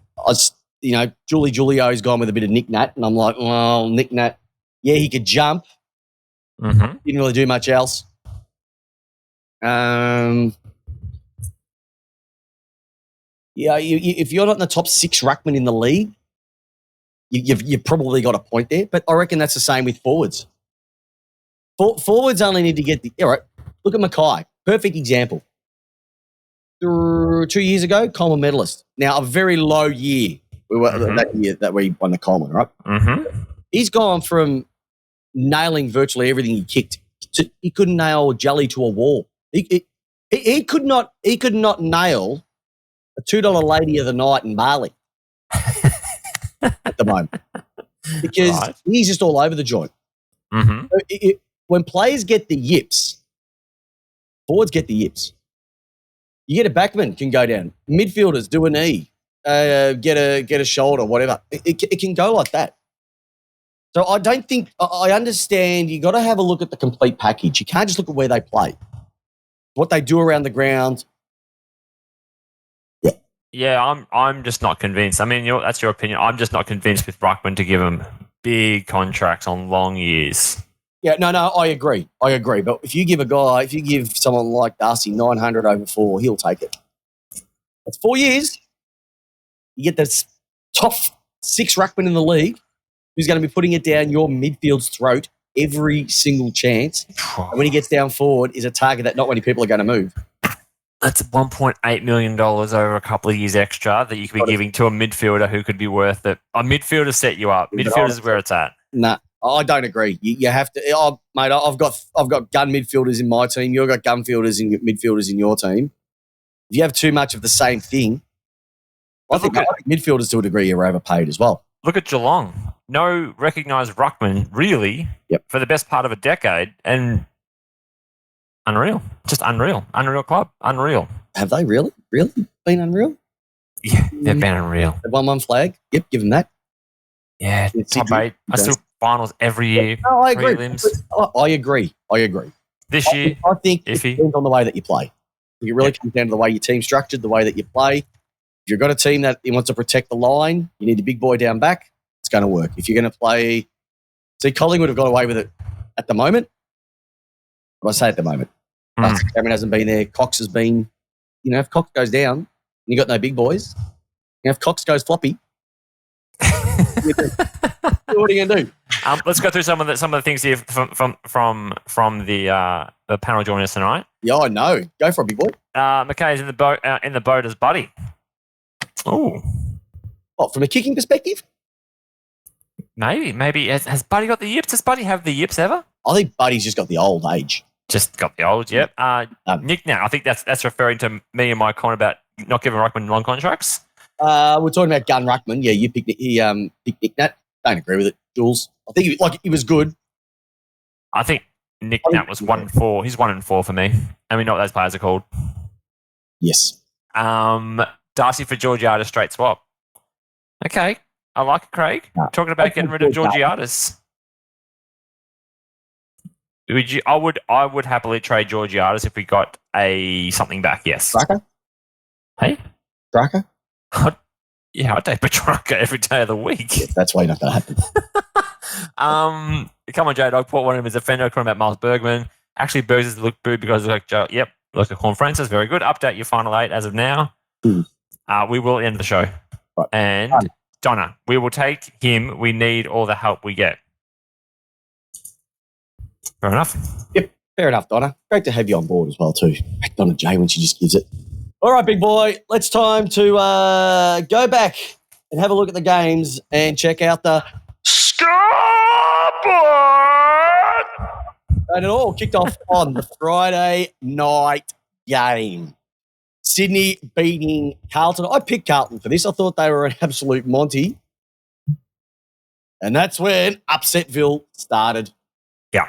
Julio's gone with a bit of Nick Nat, and I'm like, well, Nick Nat, yeah, he could jump. Mm-hmm. Didn't really do much else. If you're not in the top 6 ruckmen in the league, you've probably got a point there. But I reckon that's the same with forwards. Forwards only need to get all right. Look at Mackay, perfect example. 2 years ago, Coleman medalist. Now a very low year. We were that year that we won the Coleman, right? Mm-hmm. He's gone from nailing virtually everything he kicked to he couldn't nail jelly to a wall. He could not nail a $2 lady of the night in Bali at the moment because he's just all over the joint. Mm-hmm. When players get the yips, forwards get the yips. You get a backman can go down. Midfielders do a knee, get a shoulder, whatever. It can go like that. So I don't think I understand. You got to have a look at the complete package. You can't just look at where they play, what they do around the ground. Yeah, I'm just not convinced. I mean, that's your opinion. I'm just not convinced with ruckman to give him big contracts on long years. Yeah, no, I agree. But if you give someone like Darcy 900 over 4, he'll take it. That's 4 years. You get the top 6 ruckman in the league who's going to be putting it down your midfield's throat every single chance. And when he gets down forward is a target that not many people are going to move. That's $1.8 million over a couple of years extra that you could be giving to a midfielder who could be worth it. A midfielder set you up. Midfielder is where it's at. Nah, I don't agree. You have to, mate. I've got gun midfielders in my team. You've got gun fielders and midfielders in your team. If you have too much of the same thing, I think midfielders to a degree are overpaid as well. Look at Geelong. No recognised ruckman, really, for the best part of a decade, and unreal. Just unreal. Unreal club. Unreal. Have they really? Really been unreal? Yeah, they've been unreal. They've won one flag. Yep, give them that. Yeah, top 8. I still finals every year. No, I agree. I agree. This year, I think it iffy. depends on the way that you play. It really comes down to the way your team's structured, the way that you play. If you've got a team that wants to protect the line, you need a big boy down back, it's going to work. If you're going to play... See, Collingwood have got away with it at the moment. Well, I say at the moment. Cameron hasn't been there. Cox has been... if Cox goes down, and you got no big boys. If Cox goes floppy, what are you going to do? Let's go through some of the things here from the panel joining us tonight. Yeah, I know. Go for it, big boy. McKay's in the boat as Buddy. Oh, from a kicking perspective? Maybe. Has Buddy got the yips? Does Buddy have the yips ever? I think Buddy's just got the old age. Just got the old, yep. Nick Nat, I think that's referring to me and my comment about not giving ruckman long contracts. We're talking about Gun Ruckman. Yeah, you picked picked Nick Nat. Don't agree with it, Jules. I think he was good. I think Nick Nat was 1-4. He's 1-4 for me. And we know what those players are called. Yes. Darcy for Georgiades straight swap. Okay. I like it, Craig. No. Talking about getting rid of Georgiades. I would happily trade Georgiades if we got something back, yes. Straka? Hey? Straka? Yeah, I'd take Petrarca every day of the week. Yeah, that's why not going to happen. Come on, J-Dog. Port one of him as a defender. Talking about Miles Bergman. Actually, Bergs has looked good because like Joe. Yep. Look at Corn Francis. Very good. Update your final 8 as of now. We will end the show. Right. And Donna, we will take him. We need all the help we get. Fair enough. Yep, fair enough, Donna. Great to have you on board as well, too. Donna J when she just gives it. All right, big boy. Let's time to go back and have a look at the games and check out the scoreboard. And it all kicked off on the Friday night game. Sydney beating Carlton. I picked Carlton for this. I thought they were an absolute Monty. And that's when Upsetville started. Yeah.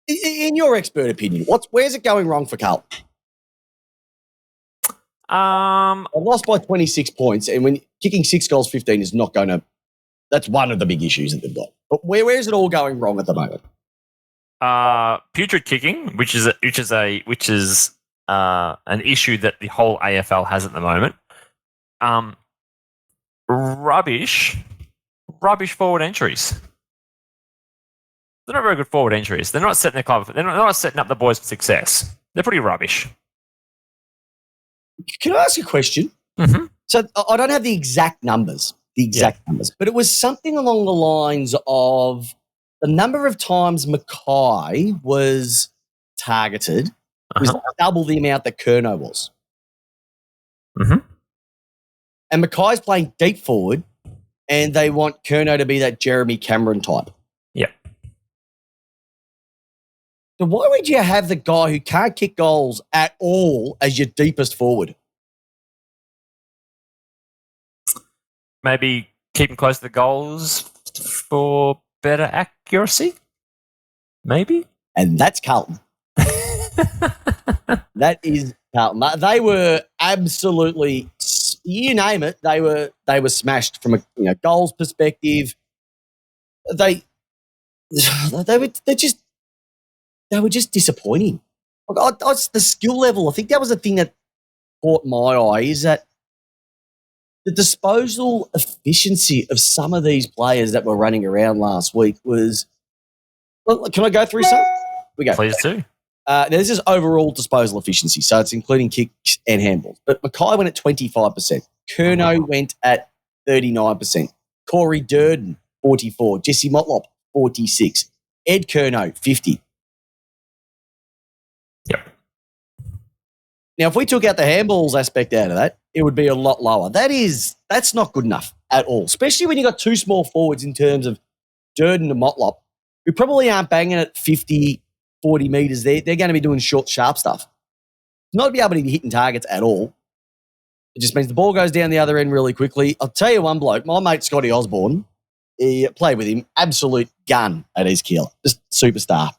In your expert opinion, where's it going wrong for Carlton? I lost by 26 points, and when kicking 6 goals, 15 is not going to. That's one of the big issues that they've got. But where is it all going wrong at the moment? Putrid kicking, which is an issue that the whole AFL has at the moment. Rubbish forward entries. They're not very good forward entries. They're not setting the club. They're not setting up the boys for success. They're pretty rubbish. Can I ask you a question? Mm-hmm. So I don't have the exact numbers, but it was something along the lines of the number of times Mackay was targeted was double the amount that Curnow was. Mm-hmm. And Mackay's playing deep forward, and they want Curnow to be that Jeremy Cameron type. Yeah. So why would you have the guy who can't kick goals at all as your deepest forward? Maybe keep him close to the goals for better accuracy? Maybe? And that's Carlton. That is Carlton. They were absolutely, you name it, they were smashed from a goals perspective. They were just disappointing. The skill level, I think that was the thing that caught my eye, is that the disposal efficiency of some of these players that were running around last week was. Well, can I go through some? We go. Please do. This is overall disposal efficiency, so it's including kicks and handballs. But Mackay went at 25%. Curnow went at 39%. Corey Durden, 44%. Jesse Motlop, 46%. Ed Curnow, 50%. Yep. Now, if we took out the handballs aspect out of that, it would be a lot lower. That's not good enough at all, especially when you've got two small forwards in terms of Durden and Motlop, who probably aren't banging at 50, 40 metres. They're going to be doing short, sharp stuff. Not be able to be hitting targets at all. It just means the ball goes down the other end really quickly. I'll tell you one bloke, my mate Scotty Osborne, he played with him, absolute gun at his keel. Just superstar.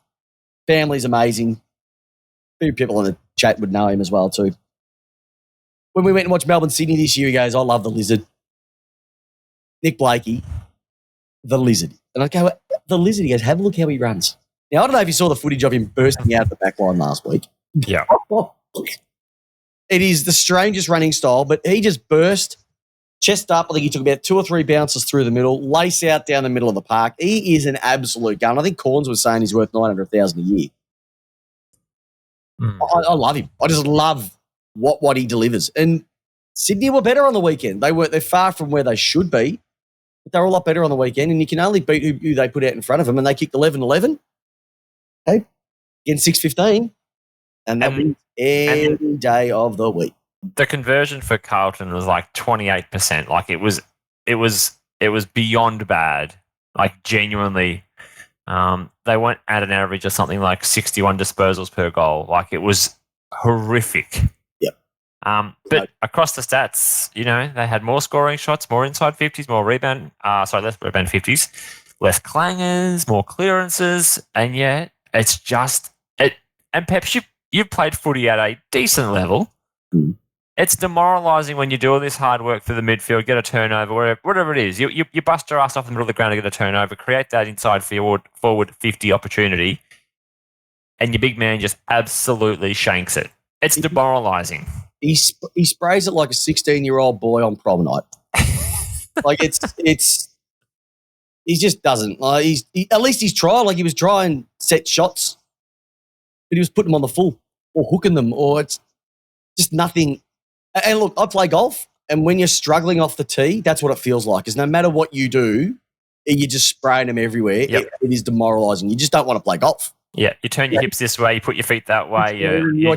Family's amazing. A few people in the chat would know him as well too. When we went and watched Melbourne Sydney this year, he goes, I love the Lizard. Nick Blakey, the Lizard. And I go, the Lizard, he goes, have a look how he runs. Now, I don't know if you saw the footage of him bursting out of the back line last week. Yeah. It is the strangest running style, but he just burst, chest up. I think he took about 2 or 3 bounces through the middle, lace out down the middle of the park. He is an absolute gun. I think Corns was saying he's worth $900,000 a year. I love him. I just love what he delivers. And Sydney were better on the weekend. They're far from where they should be, but they were a lot better on the weekend. And you can only beat who they put out in front of them. And they kicked 11-11. Okay, against 6-15, and that wins every day of the week. The conversion for Carlton was like 28%. Like it was beyond bad. Like genuinely. They went at an average of something like 61 disposals per goal. Like it was horrific. Yep. But across the stats, they had more scoring shots, more inside 50s, more rebound. Less rebound 50s. less clangers, more clearances, and yet it's just it. And Peps, you've played footy at a decent level. Mm. It's demoralising when you do all this hard work through the midfield, get a turnover, whatever it is. You bust your ass off the middle of the ground to get a turnover, create that inside forward 50 opportunity, and your big man just absolutely shanks it. It's demoralising. He sprays it like a 16-year-old boy on prom night. Like it's he just doesn't. Like at least he's trying. Like he was trying set shots, but he was putting them on the full or hooking them, or it's just nothing. And look, I play golf, and when you're struggling off the tee, that's what it feels like. Is no matter what you do, you're just spraying them everywhere. Yep. It is demoralising. You just don't want to play golf. Yeah, you turn your hips this way, you put your feet that way, you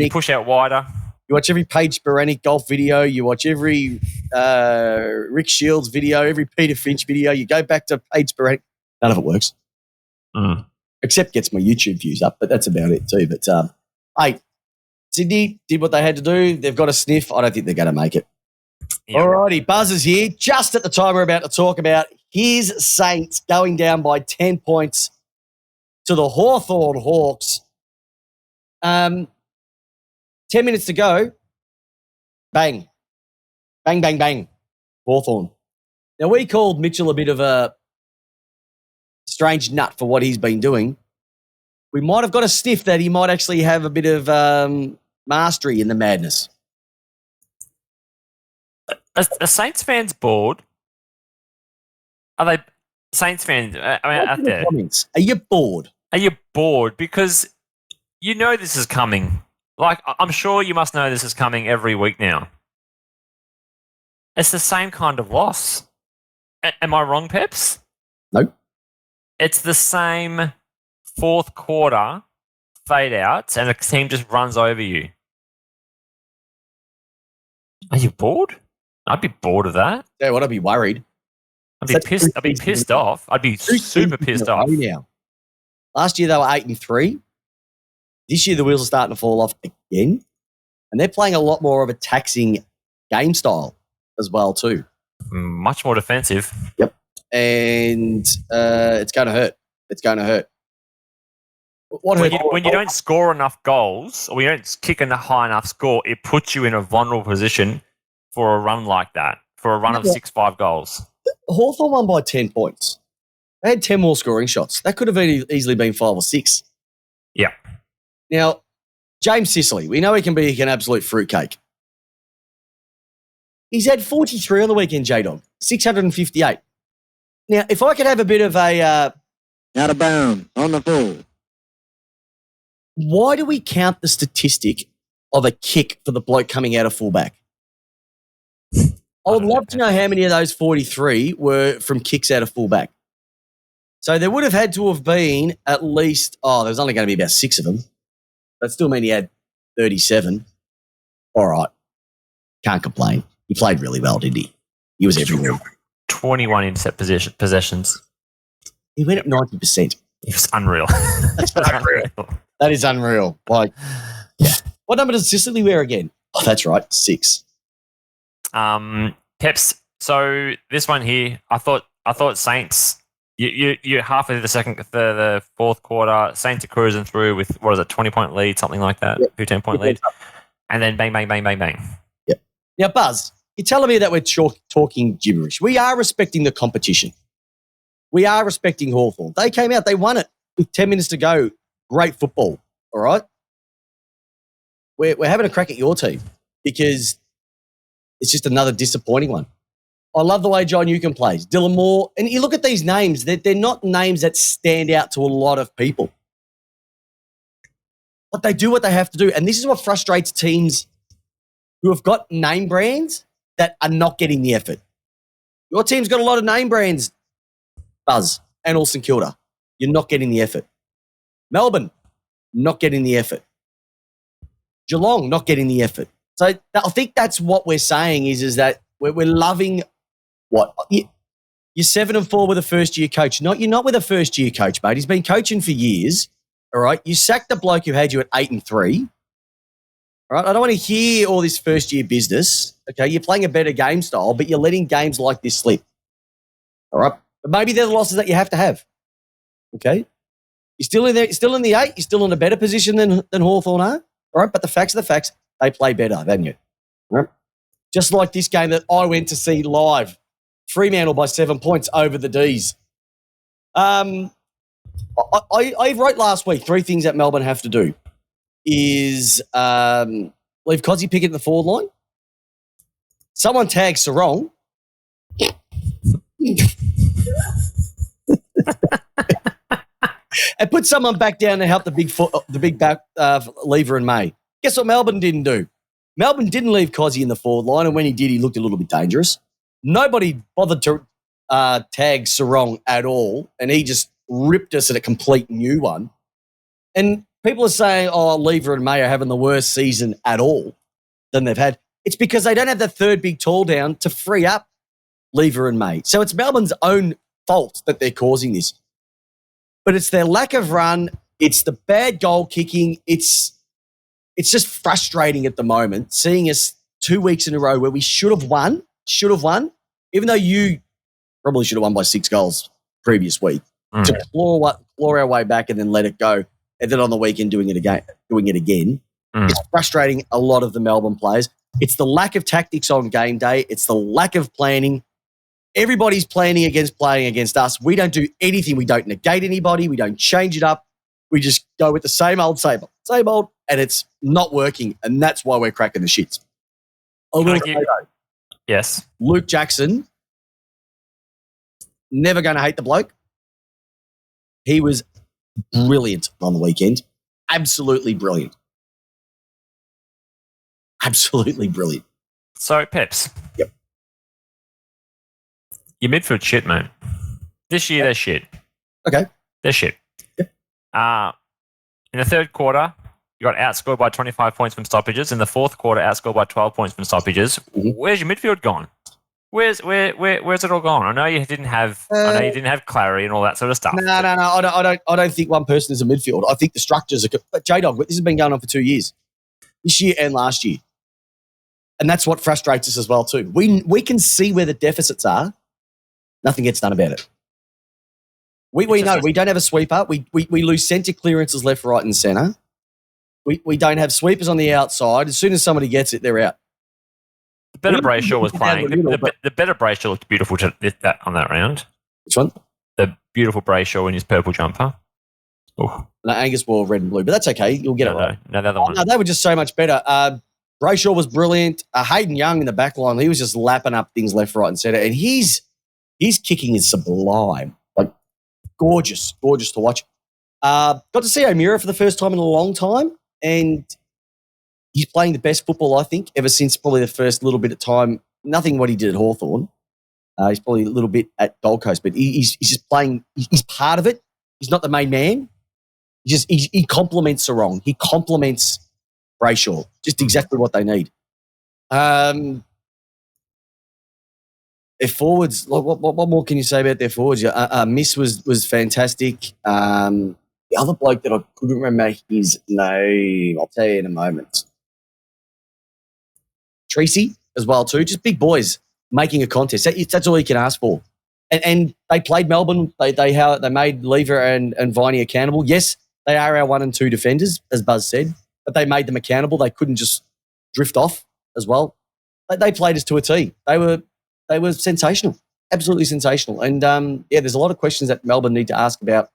push out wider. You watch every Paige Sporanic golf video. You watch every Rick Shields video, every Peter Finch video. You go back to Paige Sporanic. None of it works. Except gets my YouTube views up, but that's about it too. But, hey, Sydney did what they had to do. They've got a sniff. I don't think they're going to make it. Yep. All righty, Buzz is here. Just at the time we're about to talk about his Saints going down by 10 points to the Hawthorn Hawks. 10 minutes to go. Bang. Bang, bang, bang. Hawthorn. Now, we called Mitchell a bit of a strange nut for what he's been doing. We might have got a sniff that he might actually have a bit of mastery in the madness. Are Saints fans bored? Are they Saints fans? Out there. Comments. Are you bored? Are you bored? Because you know this is coming. Like, I'm sure you must know this is coming every week now. It's the same kind of loss. Am I wrong, Peps? No. It's the same fourth quarter fade outs and the team just runs over you. Are you bored? I'd be bored of that. Yeah, what? I'd be worried. I'd be pissed. I'd be pissed off. I'd be super pissed off. Now. Last year they were 8-3. This year the wheels are starting to fall off again, and they're playing a lot more of a taxing game style as well too. Much more defensive. Yep, and it's going to hurt. It's going to hurt. When you don't score enough goals, or you don't kick a high enough score, it puts you in a vulnerable position for a run like that, for a run of 6-5 goals. Hawthorn won by 10 points. They had 10 more scoring shots. That could have easily been 5 or 6. Yeah. Now, James Sicily, we know he can be an absolute fruitcake. He's had 43 on the weekend, J-Dog, 658. Now, if I could have a bit of a... out of bounds, on the full. Why do we count the statistic of a kick for the bloke coming out of fullback? I would love to know how many of those 43 were from kicks out of fullback. So there would have had to have been at least, there's only going to be about 6 of them. That still mean he had 37. All right. Can't complain. He played really well, didn't he? He was everywhere. 21 intercept possessions. He went at 90%. It was unreal. That's unreal. That is unreal. Like, yeah. What number does Sicily wear again? Oh, that's right, 6. Peps. So this one here, I thought Saints. You half of the fourth quarter, Saints are cruising through with 20-point lead, something like that, 10-point lead, and then bang, bang, bang, bang, bang. Yep. Now, Buzz, you're telling me that we're talking gibberish. We are respecting the competition. We are respecting Hawthorn. They came out, they won it with 10 minutes to go. Great football. All right. We're having a crack at your team because it's just another disappointing one. I love the way John Newcomb plays. Dylan Moore. And you look at these names, they're not names that stand out to a lot of people. But they do what they have to do. And this is what frustrates teams who have got name brands that are not getting the effort. Your team's got a lot of name brands, Buzz, and all St Kilda. You're not getting the effort. Melbourne, not getting the effort. Geelong, not getting the effort. So I think that's what we're saying is that we're loving what? You're 7-4 with a first-year coach. You're not with a first-year coach, mate. He's been coaching for years, all right? You sacked the bloke who had you at 8-3, all right? I don't want to hear all this first-year business, okay? You're playing a better game style, but you're letting games like this slip, all right? But maybe they're the losses that you have to have. Okay? You're still in there, you're still in the 8, you're still in a better position than Hawthorn are. All right? But the facts are the facts. They play better, haven't you? All right? Just like this game that I went to see live. Fremantle by 7 points over the D's. I wrote last week 3 things that Melbourne have to do is leave Cozzy Pickett in the forward line. Someone tag Sarong. And put someone back down to help the big back Lever and May. Guess what Melbourne didn't do? Melbourne didn't leave Cozzy in the forward line, and when he did, he looked a little bit dangerous. Nobody bothered to tag Sarong at all, and he just ripped us at a complete new one. And people are saying, Lever and May are having the worst season at all than they've had. It's because they don't have the third big tall down to free up Lever and May. So it's Melbourne's own fault that they're causing this. But it's their lack of run. It's the bad goal kicking. It's just frustrating at the moment, seeing us 2 weeks in a row where we should have won, even though you probably should have won by 6 goals previous week, to claw our way back and then let it go. And then on the weekend doing it again. It's frustrating a lot of the Melbourne players. It's the lack of tactics on game day. It's the lack of planning. Everybody's playing against us. We don't do anything. We don't negate anybody. We don't change it up. We just go with the same old, and it's not working, and that's why we're cracking the shits. Yes. Luke Jackson, never going to hate the bloke. He was brilliant on the weekend. Absolutely brilliant. Absolutely brilliant. So, Peps. Yep. Your midfield shit, mate. This year, they're shit. Okay. They're shit. Yep. In the third quarter, you got outscored by 25 points from stoppages. In the fourth quarter, outscored by 12 points from stoppages. Mm-hmm. Where's your midfield gone? Where's it all gone? I know you didn't have Clary and all that sort of stuff. No. I don't think one person is a midfield. I think the structures are. But J-Dog, this has been going on for 2 years, this year and last year, and that's what frustrates us as well too. We can see where the deficits are. Nothing gets done about it. We know we don't have a sweeper. We lose centre clearances left, right, and centre. We don't have sweepers on the outside. As soon as somebody gets it, they're out. The better Brayshaw was playing. The better Brayshaw looked beautiful on that round. Which one? The beautiful Brayshaw in his purple jumper. Ooh. No, Angus wore red and blue, but that's okay. You'll get it right. No, the other one. No, they were just so much better. Brayshaw was brilliant. Hayden Young in the back line, he was just lapping up things left, right, and centre. And his kicking is sublime. Like, gorgeous to watch. Got to see O'Meara for the first time in a long time, and he's playing the best football, I think, ever since probably the first little bit of time. Nothing what he did at Hawthorn. He's probably a little bit at Gold Coast, but he's just playing. He's part of it. He's not the main man. He complements Sarong. He complements Brayshaw. Just exactly what they need. Their forwards, what more can you say about their forwards? Miss was fantastic. The other bloke that I couldn't remember his name, I'll tell you in a moment. Treacy as well too. Just big boys making a contest. That's all you can ask for. And they played Melbourne. They made Lever and Viney accountable. Yes, they are our 1 and 2 defenders, as Buzz said, but they made them accountable. They couldn't just drift off as well. They played us to a T. They were sensational, absolutely sensational. And, there's a lot of questions that Melbourne need to ask about.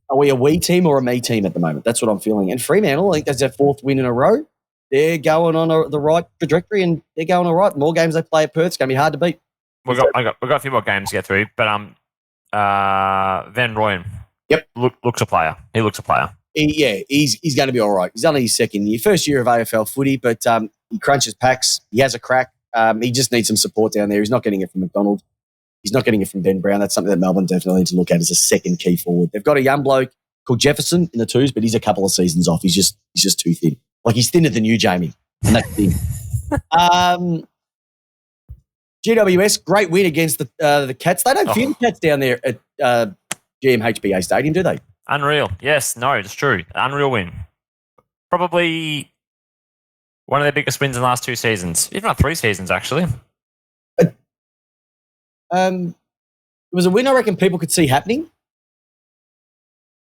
Are we a we team or a me team at the moment? That's what I'm feeling. And Fremantle, I think that's their 4th win in a row. They're going on the right trajectory, and they're going all right. The more games they play at Perth, it's going to be hard to beat. We've got a few more games to get through, but Van Rooyen, yep, looks a player. He looks a player. He's going to be all right. He's only his second year, first year of AFL footy, but he crunches packs. He has a crack. He just needs some support down there. He's not getting it from McDonald. He's not getting it from Ben Brown. That's something that Melbourne definitely need to look at as a second key forward. They've got a young bloke called Jefferson in the twos, but he's a couple of seasons off. He's just too thin. Like, he's thinner than you, Jamie. And that's thin. GWS, great win against the Cats. They don't fear the Cats down there at GMHBA Stadium, do they? Unreal. Yes, no, it's true. Unreal win. Probably one of their biggest wins in the last 2 seasons, if not 3 seasons, actually. It was a win I reckon people could see happening,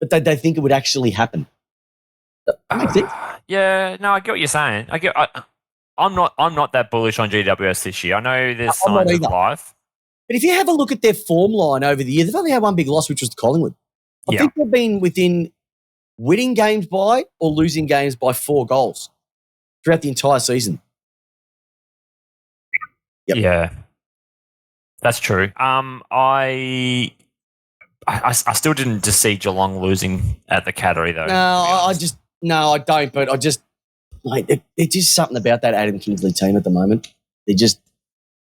but they think it would actually happen. That makes sense? Yeah, no, I get what you're saying. I'm not that bullish on GWS this year. I know there's I'm not signs of either. life. But if you have a look at their form line over the year, they've only had one big loss, which was to Collingwood. I think they've been within winning games by or losing games by 4 goals throughout the entire season. Yep. Yeah, that's true. I still didn't just see Geelong losing at the Cattery though. No, I don't. But I just, mate, there's just something about that Adam Kingsley team at the moment. They're just,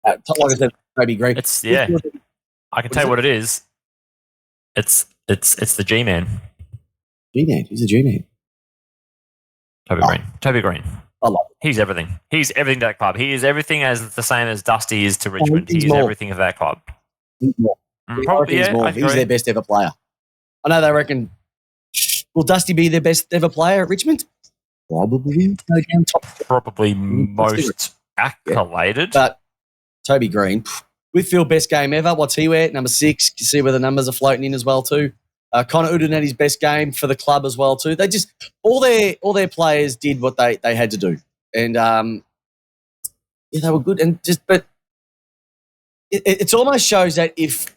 like I said, Toby Green. I can tell you what it is. It's the G-Man. G-Man? Who's the G-Man? Toby Green. I love it. He's everything. He's everything to that club. He is everything as the same as Dusty is to Richmond. He's He is more. everything of that club. He's more. Probably, he's more. I He's agree. their best ever player. I know they reckon, will Dusty be their best ever player at Richmond? Probably. Go down top. Probably most accoladed. But Toby Green, Whitfield, best game ever. What's he wear? Number 6. You see where the numbers are floating in as well too. Connor Uden had his best game for the club as well too. They just all their players did what they had to do, and they were good. And but it almost shows that if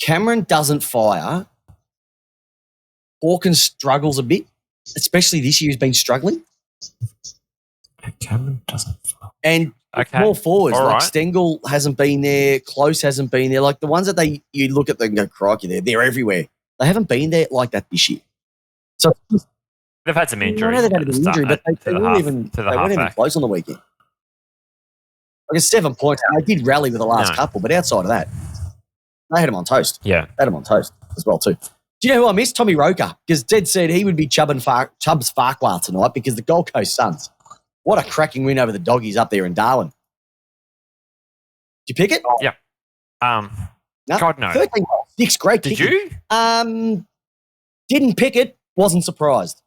Cameron doesn't fire, Hawkins struggles a bit, especially this year. He's been struggling. Cameron doesn't fire. And more forwards, like Stengel hasn't been there, Close hasn't been there. Like the ones that you look at them and go, crikey, they're everywhere. They haven't been there like that this year. So they've had some injuries. I know they've had an injury, but they weren't even close on the weekend. I guess 7 points. They did rally with the last couple, but outside of that, they had him on toast. Yeah. They had him on toast as well too. Do you know who I missed? Tommy Roker, because Ted said he would be Chubbs Farquhar tonight because the Gold Coast Suns. What a cracking win over the Doggies up there in Darwin. Did you pick it? Yeah. No? God, no. 13 goals. 6 great Did kicking. you? Didn't pick it. Wasn't surprised.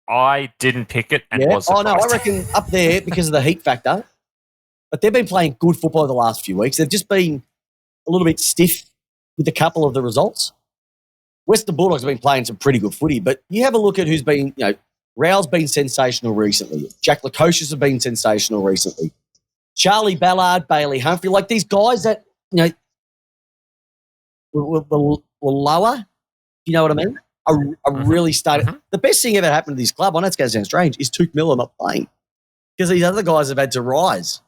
I didn't pick it and was Oh, surprised. no, I reckon up there because of the heat factor. But they've been playing good football the last few weeks. They've just been a little bit stiff with a couple of the results. Western Bulldogs have been playing some pretty good footy, but you have a look at who's been, Rao's been sensational recently. Jack Lukosius have been sensational recently. Charlie Ballard, Bailey Humphrey, like these guys that, were lower, you know what I mean, are really starting. Mm-hmm. The best thing ever happened to this club, I know it's going to sound strange, is Tuke Miller not playing because these other guys have had to rise.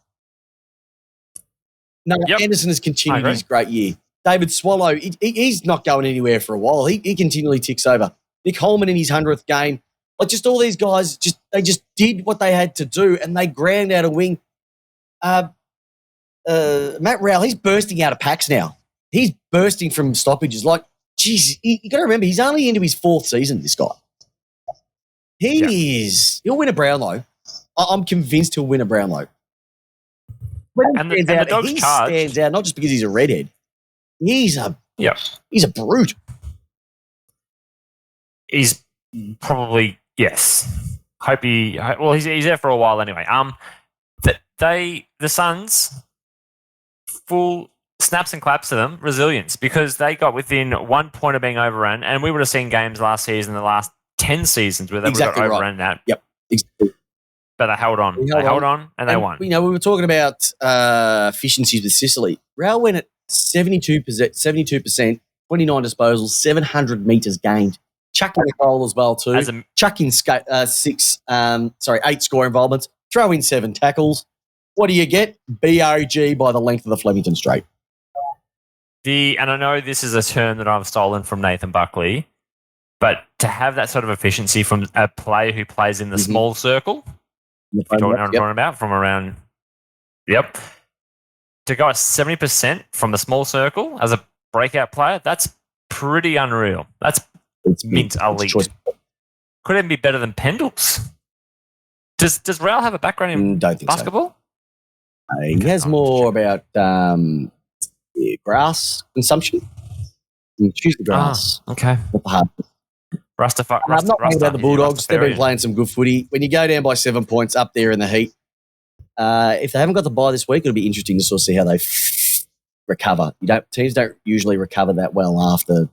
No, Anderson has continued his great year. David Swallow, he's not going anywhere for a while. He continually ticks over. Nick Holman in his 100th game. Like just all these guys, they just did what they had to do and they ground out a wing. Matt Rowell, he's bursting out of packs now. He's bursting from stoppages. Like, geez, you got to remember, he's only into his 4th season, this guy. He'll win a Brownlow. I'm convinced he'll win a Brownlow. And the Dogs stands out, not just because he's a redhead. He's a brute. He's probably, yes. He's there for a while anyway. The Suns, full snaps and claps to them, resilience, because they got within 1 point of being overrun, and we would have seen games last season, the last 10 seasons where they would have overrun that. Yep, exactly. But they held on. They held on and they won. We were talking about efficiencies with Sicily. Raoul went at 72%, 29 disposals, 700 metres gained. Chucking a goal as well too. Chucking 8 score involvements. Throw in 7 tackles. What do you get? BOG by the length of the Flemington Straight. And I know this is a term that I've stolen from Nathan Buckley, but to have that sort of efficiency from a player who plays in the small circle, if you know what I'm talking about, from around, to go at 70% from the small circle as a breakout player, that's pretty unreal. It's mint elite. Could even be better than Pendles. Does Raoul have a background in don't think basketball? So. He has more about grass consumption. Choose the grass. Okay. I'm not talking about the Bulldogs. They've been playing some good footy. When you go down by 7 points up there in the heat, If they haven't got the bye this week, it'll be interesting to sort of see how they recover. Teams don't usually recover that well after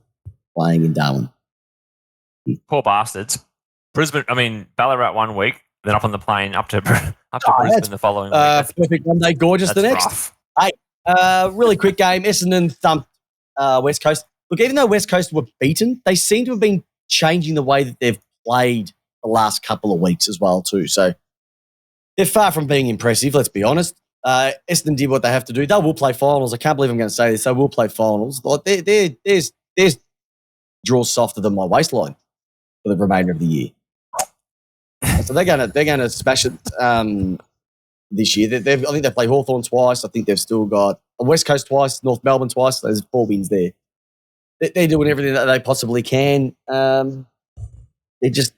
playing in Darwin. Poor bastards. Ballarat 1 week, then up on the plane up to Brisbane the following week. Perfect Monday, gorgeous the next. Rough. Really quick game. Essendon thumped West Coast. Look, even though West Coast were beaten, they seem to have been changing the way that they've played the last couple of weeks as well too. So they're far from being impressive, let's be honest. Essendon did what they have to do. They will play finals. I can't believe I'm going to say this. They will play finals. Like there's draws softer than my waistline for the remainder of the year. So they're going to smash it this year. I think they've played Hawthorn twice. I think they've still got West Coast twice, North Melbourne twice. There's 4 wins there. They're doing everything that they possibly can. They're just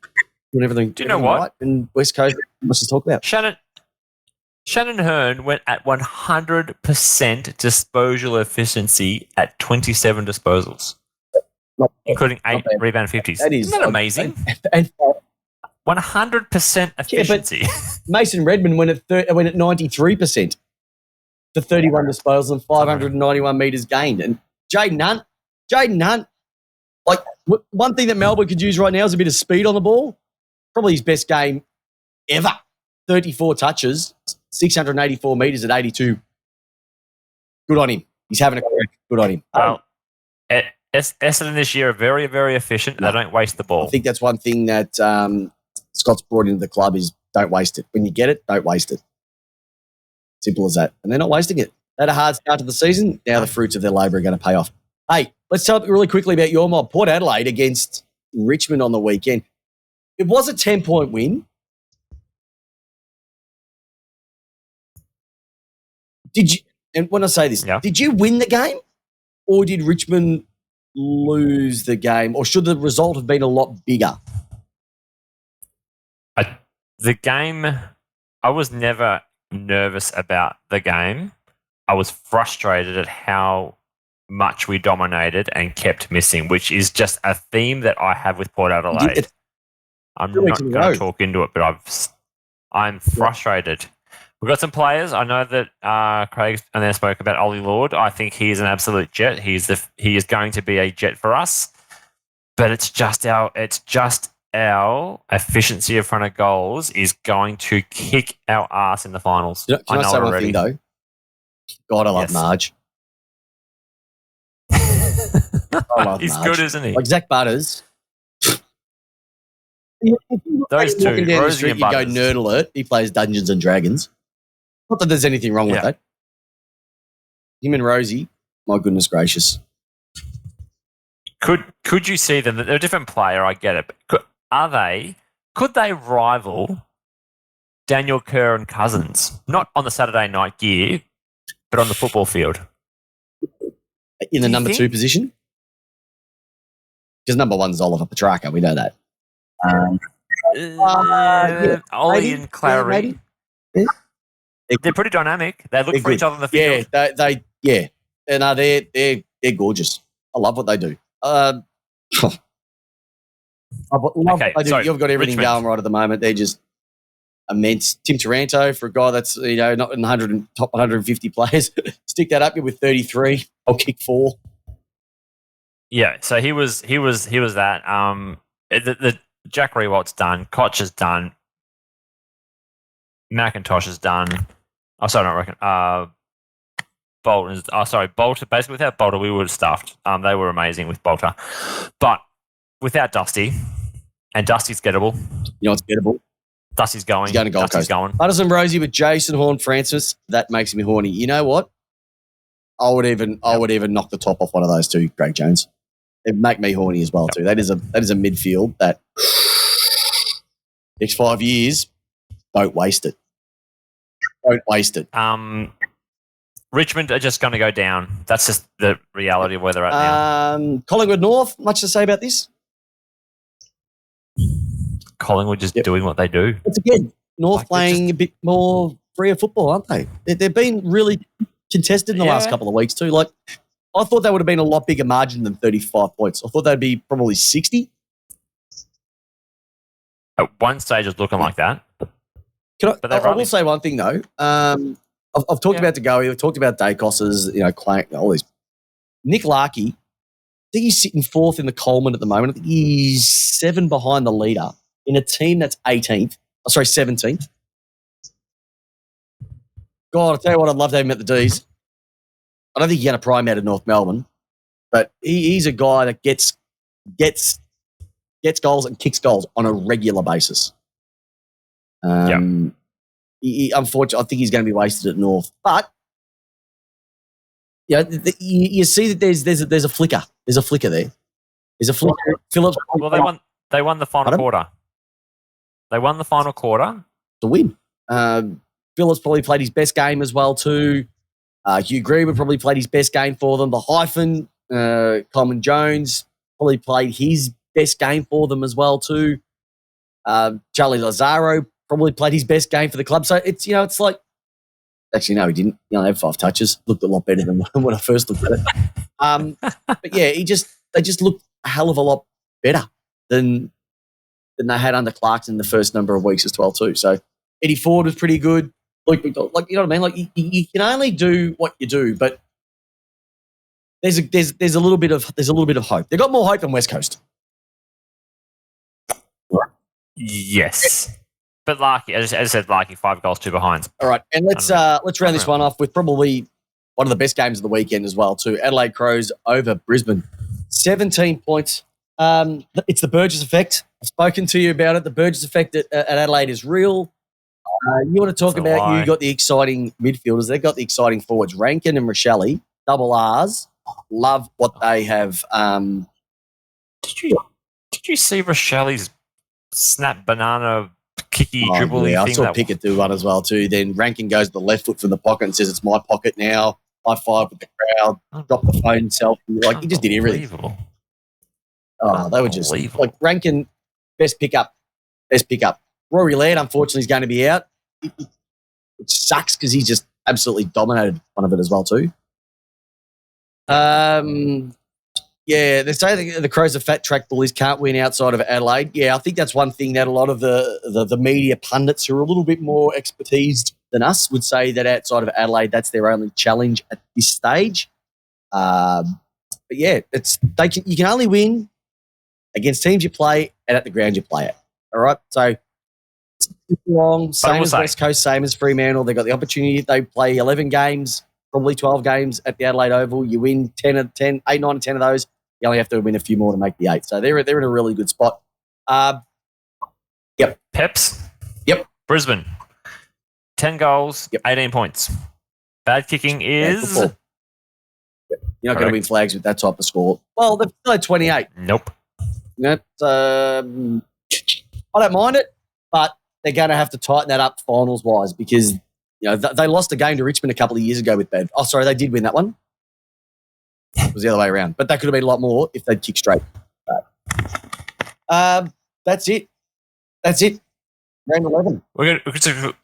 doing everything. Do you know what? Right. And West Coast, let's just talk about. Shannon Hearn went at 100% disposal efficiency at 27 disposals, including 8 rebound 50s. Isn't that amazing? And 100% efficiency. Yeah, Mason Redmond went at 93% for 31 disposals and 591 metres gained. And Jaden Hunt, like one thing that Melbourne could use right now is a bit of speed on the ball. Probably his best game ever. 34 touches, 684 metres at 82. Good on him. He's having a career. Good on him. Well, Essendon this year are very, very efficient. They don't waste the ball. I think that's one thing that Scott's brought into the club is don't waste it. When you get it, don't waste it. Simple as that. And they're not wasting it. They had a hard start to the season. Now the fruits of their labour are going to pay off. Hey, let's talk really quickly about your mob. Port Adelaide against Richmond on the weekend. It was a 10-point win. And when I say this, Did you win the game or did Richmond lose the game, or should the result have been a lot bigger? The game, I was never nervous about the game. I was frustrated at how much we dominated and kept missing, which is just a theme that I have with Port Adelaide. I'm not going to talk into it, but I'm frustrated. We've got some players. I know that Craig and then spoke about Ollie Lord. I think he is an absolute jet. He is going to be a jet for us. But it's just our efficiency in front of goals is going to kick our ass in the finals. Can I say one thing though? God, I love Marge. He's good, isn't he? Like Zach Butters. Those two, walking down the Rosie street, and you go Butters. Nerd Alert. He plays Dungeons and Dragons. Not that there's anything wrong with that. Him and Rosie, my goodness gracious. Could you see them? They're a different player. I get it. But could they rival Daniel Kerr and Cousins? Not on the Saturday night gear, but on the football field. In the number 2 position? Because number 1's Oliver Petrarca. We know that. Ollie and Clary. Yeah. They're pretty dynamic. They look for each other on the field. Yeah, and they're gorgeous. I love what they do. You've got everything going right at the moment. They're just immense. Tim Taranto, for a guy that's not in top 150 players, stick that up with 33. I'll kick 4. Yeah, so he was that. The Jack Rewalt's done. Koch is done. McIntosh is done. Oh, sorry, not reckon. Bolton is. Oh, sorry, Bolter. Basically, without Bolter, we would have stuffed. They were amazing with Bolter, but without Dusty, and Dusty's gettable. You know what's gettable? Dusty's going. He's going to Gold Dusty's Coast. going. Butters and Rosie with Jason Horn-Francis. That makes me horny. You know what? I would even knock the top off one of those two, Greg Jones. It'd make me horny as well too. That is a midfield that next 5 years, don't waste it. Don't waste it. Richmond are just going to go down. That's just the reality of where they're at now. Collingwood North, much to say about this? Collingwood just doing what they do. Once again, North playing a bit more freer football, aren't they? They've been really contested in the last couple of weeks too. Like, I thought they would have been a lot bigger margin than 35 points. I thought they'd be probably 60. At one stage, it was looking like that. But they're I will running. say one thing though. I've talked about Degoe, I've talked about Dacos's, Clank, all these. Nick Larkey, I think he's sitting fourth in the Coleman at the moment. I think he's 7 behind the leader in a team that's 17th. God, I'll tell you what, I'd love to have him at the D's. I don't think he's going to prime out of North Melbourne, but he's a guy that gets goals and kicks goals on a regular basis. Unfortunately, I think he's going to be wasted at North. But you see that there's a flicker. There's a flicker there. There's a flicker. Phillips. Well, they won the final quarter. They won the final quarter to win. Phillips probably played his best game as well too. Hugh Greenwood probably played his best game for them. The hyphen, Coleman Jones probably played his best game for them as well too. Charlie Lazaro probably played his best game for the club. So it's it's like, actually no, he didn't. He only had 5 touches. Looked a lot better than when I first looked at it. But yeah, they just looked a hell of a lot better than they had under Clarkson the first number of weeks as well too. So Eddie Ford was pretty good. Like, you know what I mean? Like you can only do what you do, but there's a little bit of hope. They've got more hope than West Coast. Yes. But Larky, as I said, Larky 5 goals, 2 behinds. All right, and let's round this one off with probably one of the best games of the weekend as well too. Adelaide Crows over Brisbane, 17 points. It's the Burgess effect. I've spoken to you about it. The Burgess effect at Adelaide is real. You want to talk about you got the exciting midfielders. They've got the exciting forwards. Rankin and Rochelle, double R's. Love what they have. Did you see Rochelle's snap banana kicky dribbling thing? I saw Pickett do one as well too. Then Rankin goes to the left foot from the pocket and says, "It's my pocket now." High five with the crowd. Drop the phone selfie. Like he just did everything. Oh, they were just like Rankin. Best pickup. Rory Laird, unfortunately, is going to be out. It sucks because he just absolutely dominated one of it as well too. Yeah, they say the Crows are fat track bullies, can't win outside of Adelaide. Yeah, I think that's one thing that a lot of the media pundits who are a little bit more expertised than us would say that outside of Adelaide, that's their only challenge at this stage. But yeah, you can only win against teams you play and at the ground you play at. All right, so long, same as West Coast, same as Fremantle. They got the opportunity. They play 11 games, probably 12 games at the Adelaide Oval. You win 8, 9, and 10 of those. You only have to win a few more to make the 8. So they're in a really good spot. Yep. Peps. Yep. Brisbane. 10 goals, 18 points. Bad kicking is... You're not going to win flags with that type of score. Well, they've still had 28. Nope. I don't mind it, but they're going to have to tighten that up finals-wise because they lost a game to Richmond a couple of years ago with bad. Oh, sorry, they did win that one. It was the other way around, but that could have been a lot more if they'd kicked straight. That's it. Round 11. We're going to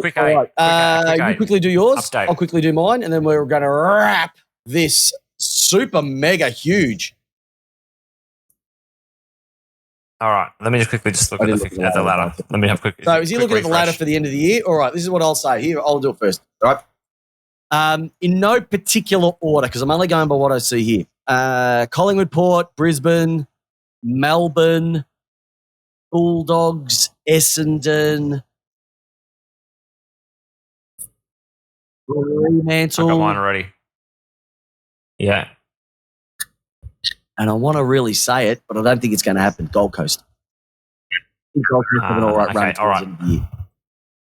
quick eight. You quickly do yours. Update. I'll quickly do mine, and then we're going to wrap this super mega huge. All right. Let me just quickly look at the ladder. Let me have a quick. So, is he looking at the ladder for the end of the year? All right. This is what I'll say. Here, I'll do it first. All right. In no particular order, because I'm only going by what I see here. Collingwood, Port, Brisbane, Melbourne, Bulldogs, Essendon, Fremantle. I got mine already. Yeah. And I want to really say it, but I don't think it's going to happen. Gold Coast. I think Gold Coast have an all right run towards the end of the year.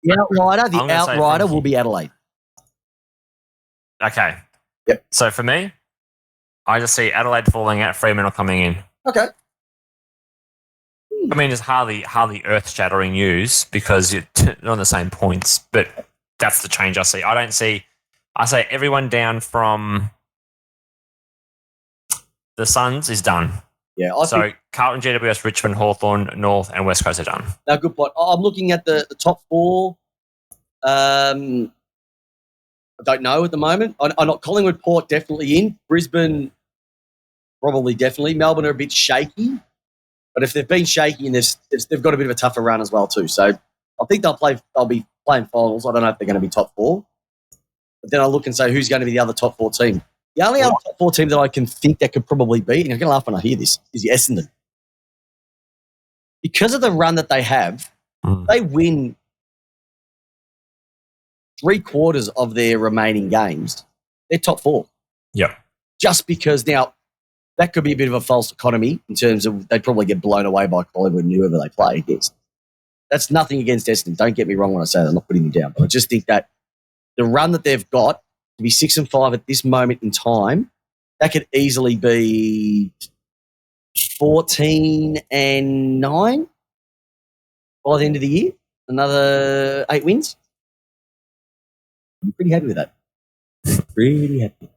The outrider will be Adelaide. Okay. Yep. So for me, I just see Adelaide falling out, Fremantle coming in. Okay. I mean, it's hardly earth-shattering news because you're on the same points, but that's the change I see. I say everyone down from the Suns is done. Yeah. So Carlton, GWS, Richmond, Hawthorn, North, and West Coast are done. No, good point. I'm looking at the top 4. I don't know at the moment. I'm not Collingwood, Port definitely in. Brisbane probably definitely. Melbourne are a bit shaky, but if they've been shaky and they've got a bit of a tougher run as well too. So I think they'll be playing finals. I don't know if they're going to be top 4. But then I look and say, who's going to be the other top 4 team? The only other top 4 team that I can think that could probably be, and I'm going to laugh when I hear this, is Essendon. Because of the run that they have, they win 3/4 of their remaining games. They're top 4. Yeah. Just because now that could be a bit of a false economy in terms of they'd probably get blown away by Collingwood and whoever they play against. That's nothing against Essendon. Don't get me wrong when I say that. I'm not putting them down. But I just think that the run that they've got to be 6-5 at this moment in time, that could easily be 14-9 by the end of the year. Another 8 wins. I'm pretty happy with that. Pretty happy. You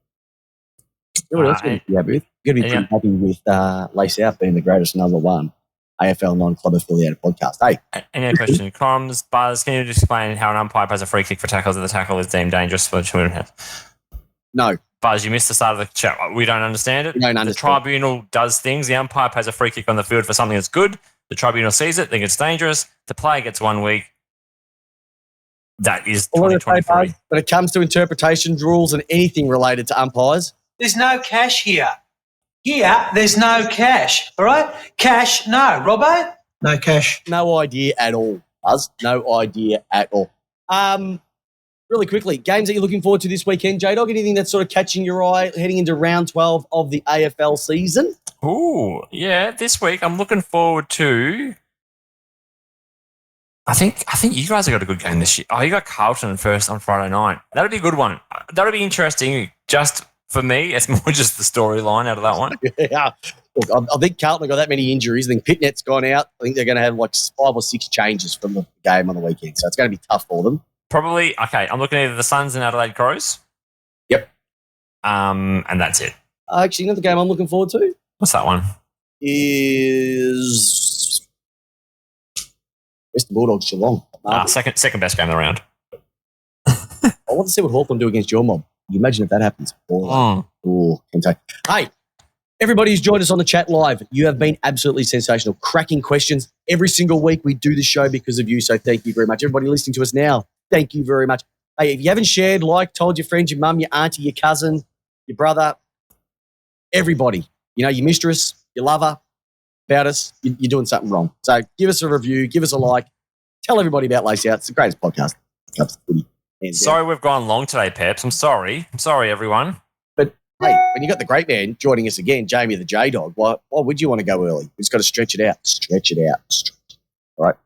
know what else you're going to be happy with? You're going to be pretty happy with Lace Out being the greatest number 1 AFL non-club affiliated podcast. Hey. Any question? Comms, Buzz, can you just explain how an umpire has a free kick for tackles if the tackle is deemed dangerous for the children? No. Buzz, you missed the start of the chat. We don't understand it. We don't understand. The tribunal does things. The umpire has a free kick on the field for something that's good. The tribunal sees it, thinks it's dangerous. The player gets 1 week. That is 2023. When it comes to interpretation rules and anything related to umpires, there's no cash here. Here, there's no cash. All right? Cash, no. Robbo? No cash. no idea at all, Buzz. No idea at all. Really quickly, games that you're looking forward to this weekend, J-Dog? Anything that's sort of catching your eye heading into round 12 of the AFL season? Ooh, yeah. This week I'm looking forward to... I think you guys have got a good game this year. Oh, you got Carlton first on Friday night. That'll be a good one. That'll be interesting. Just for me, it's more just the storyline out of that one. Yeah. Look, I think Carlton got that many injuries. I think Pitnet's gone out. I think they're going to have like 5 or 6 changes from the game on the weekend. So it's going to be tough for them. Probably, okay, I'm looking at either the Suns and Adelaide Crows. Yep. And that's it. Actually, another game I'm looking forward to What's that one? is Western Bulldogs Geelong. Second best game of the round. I want to see what Hawthorn do against your mob. Can you imagine if that happens? Kentucky. Hey, everybody who's joined us on the chat live, you have been absolutely sensational. Cracking questions. Every single week we do the show because of you, so thank you very much. Everybody listening to us now, thank you very much. Hey, if you haven't shared, told your friends, your mum, your auntie, your cousin, your brother, everybody, your mistress, your lover, about us, you're doing something wrong. So give us a review, give us a like, tell everybody about Lace Out. It's the greatest podcast. Sorry we've gone long today, Peps. I'm sorry, everyone. But hey, when you got the great man joining us again, Jamie the J-Dog, why would you want to go early? We've just got to stretch it out. All right.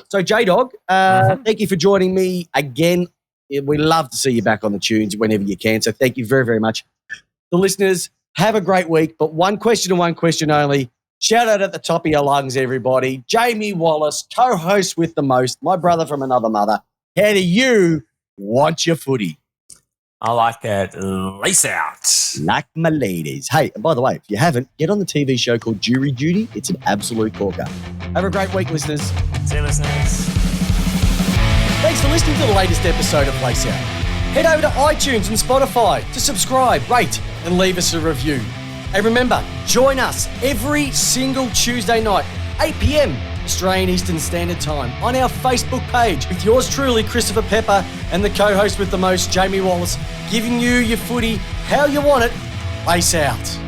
So J-Dog, thank you for joining me again. We love to see you back on the tunes whenever you can. So thank you very, very much. The listeners, have a great week. But one question and one question only. Shout out at the top of your lungs, everybody. Jamie Wallis, co-host with the most, my brother from another mother. How do you want your footy? I like that. Lace Out. Like my ladies. Hey, and by the way, if you haven't, get on the TV show called Jury Duty. It's an absolute corker. Have a great week, listeners. See you, listeners. Thanks for listening to the latest episode of Lace Out. Head over to iTunes and Spotify to subscribe, rate, and leave us a review. And remember, join us every single Tuesday night, 8 p.m. Australian Eastern Standard Time on our Facebook page with yours truly, Christopher Pepper, and the co-host with the most, Jamie Wallace, giving you your footy how you want it. Lace Out.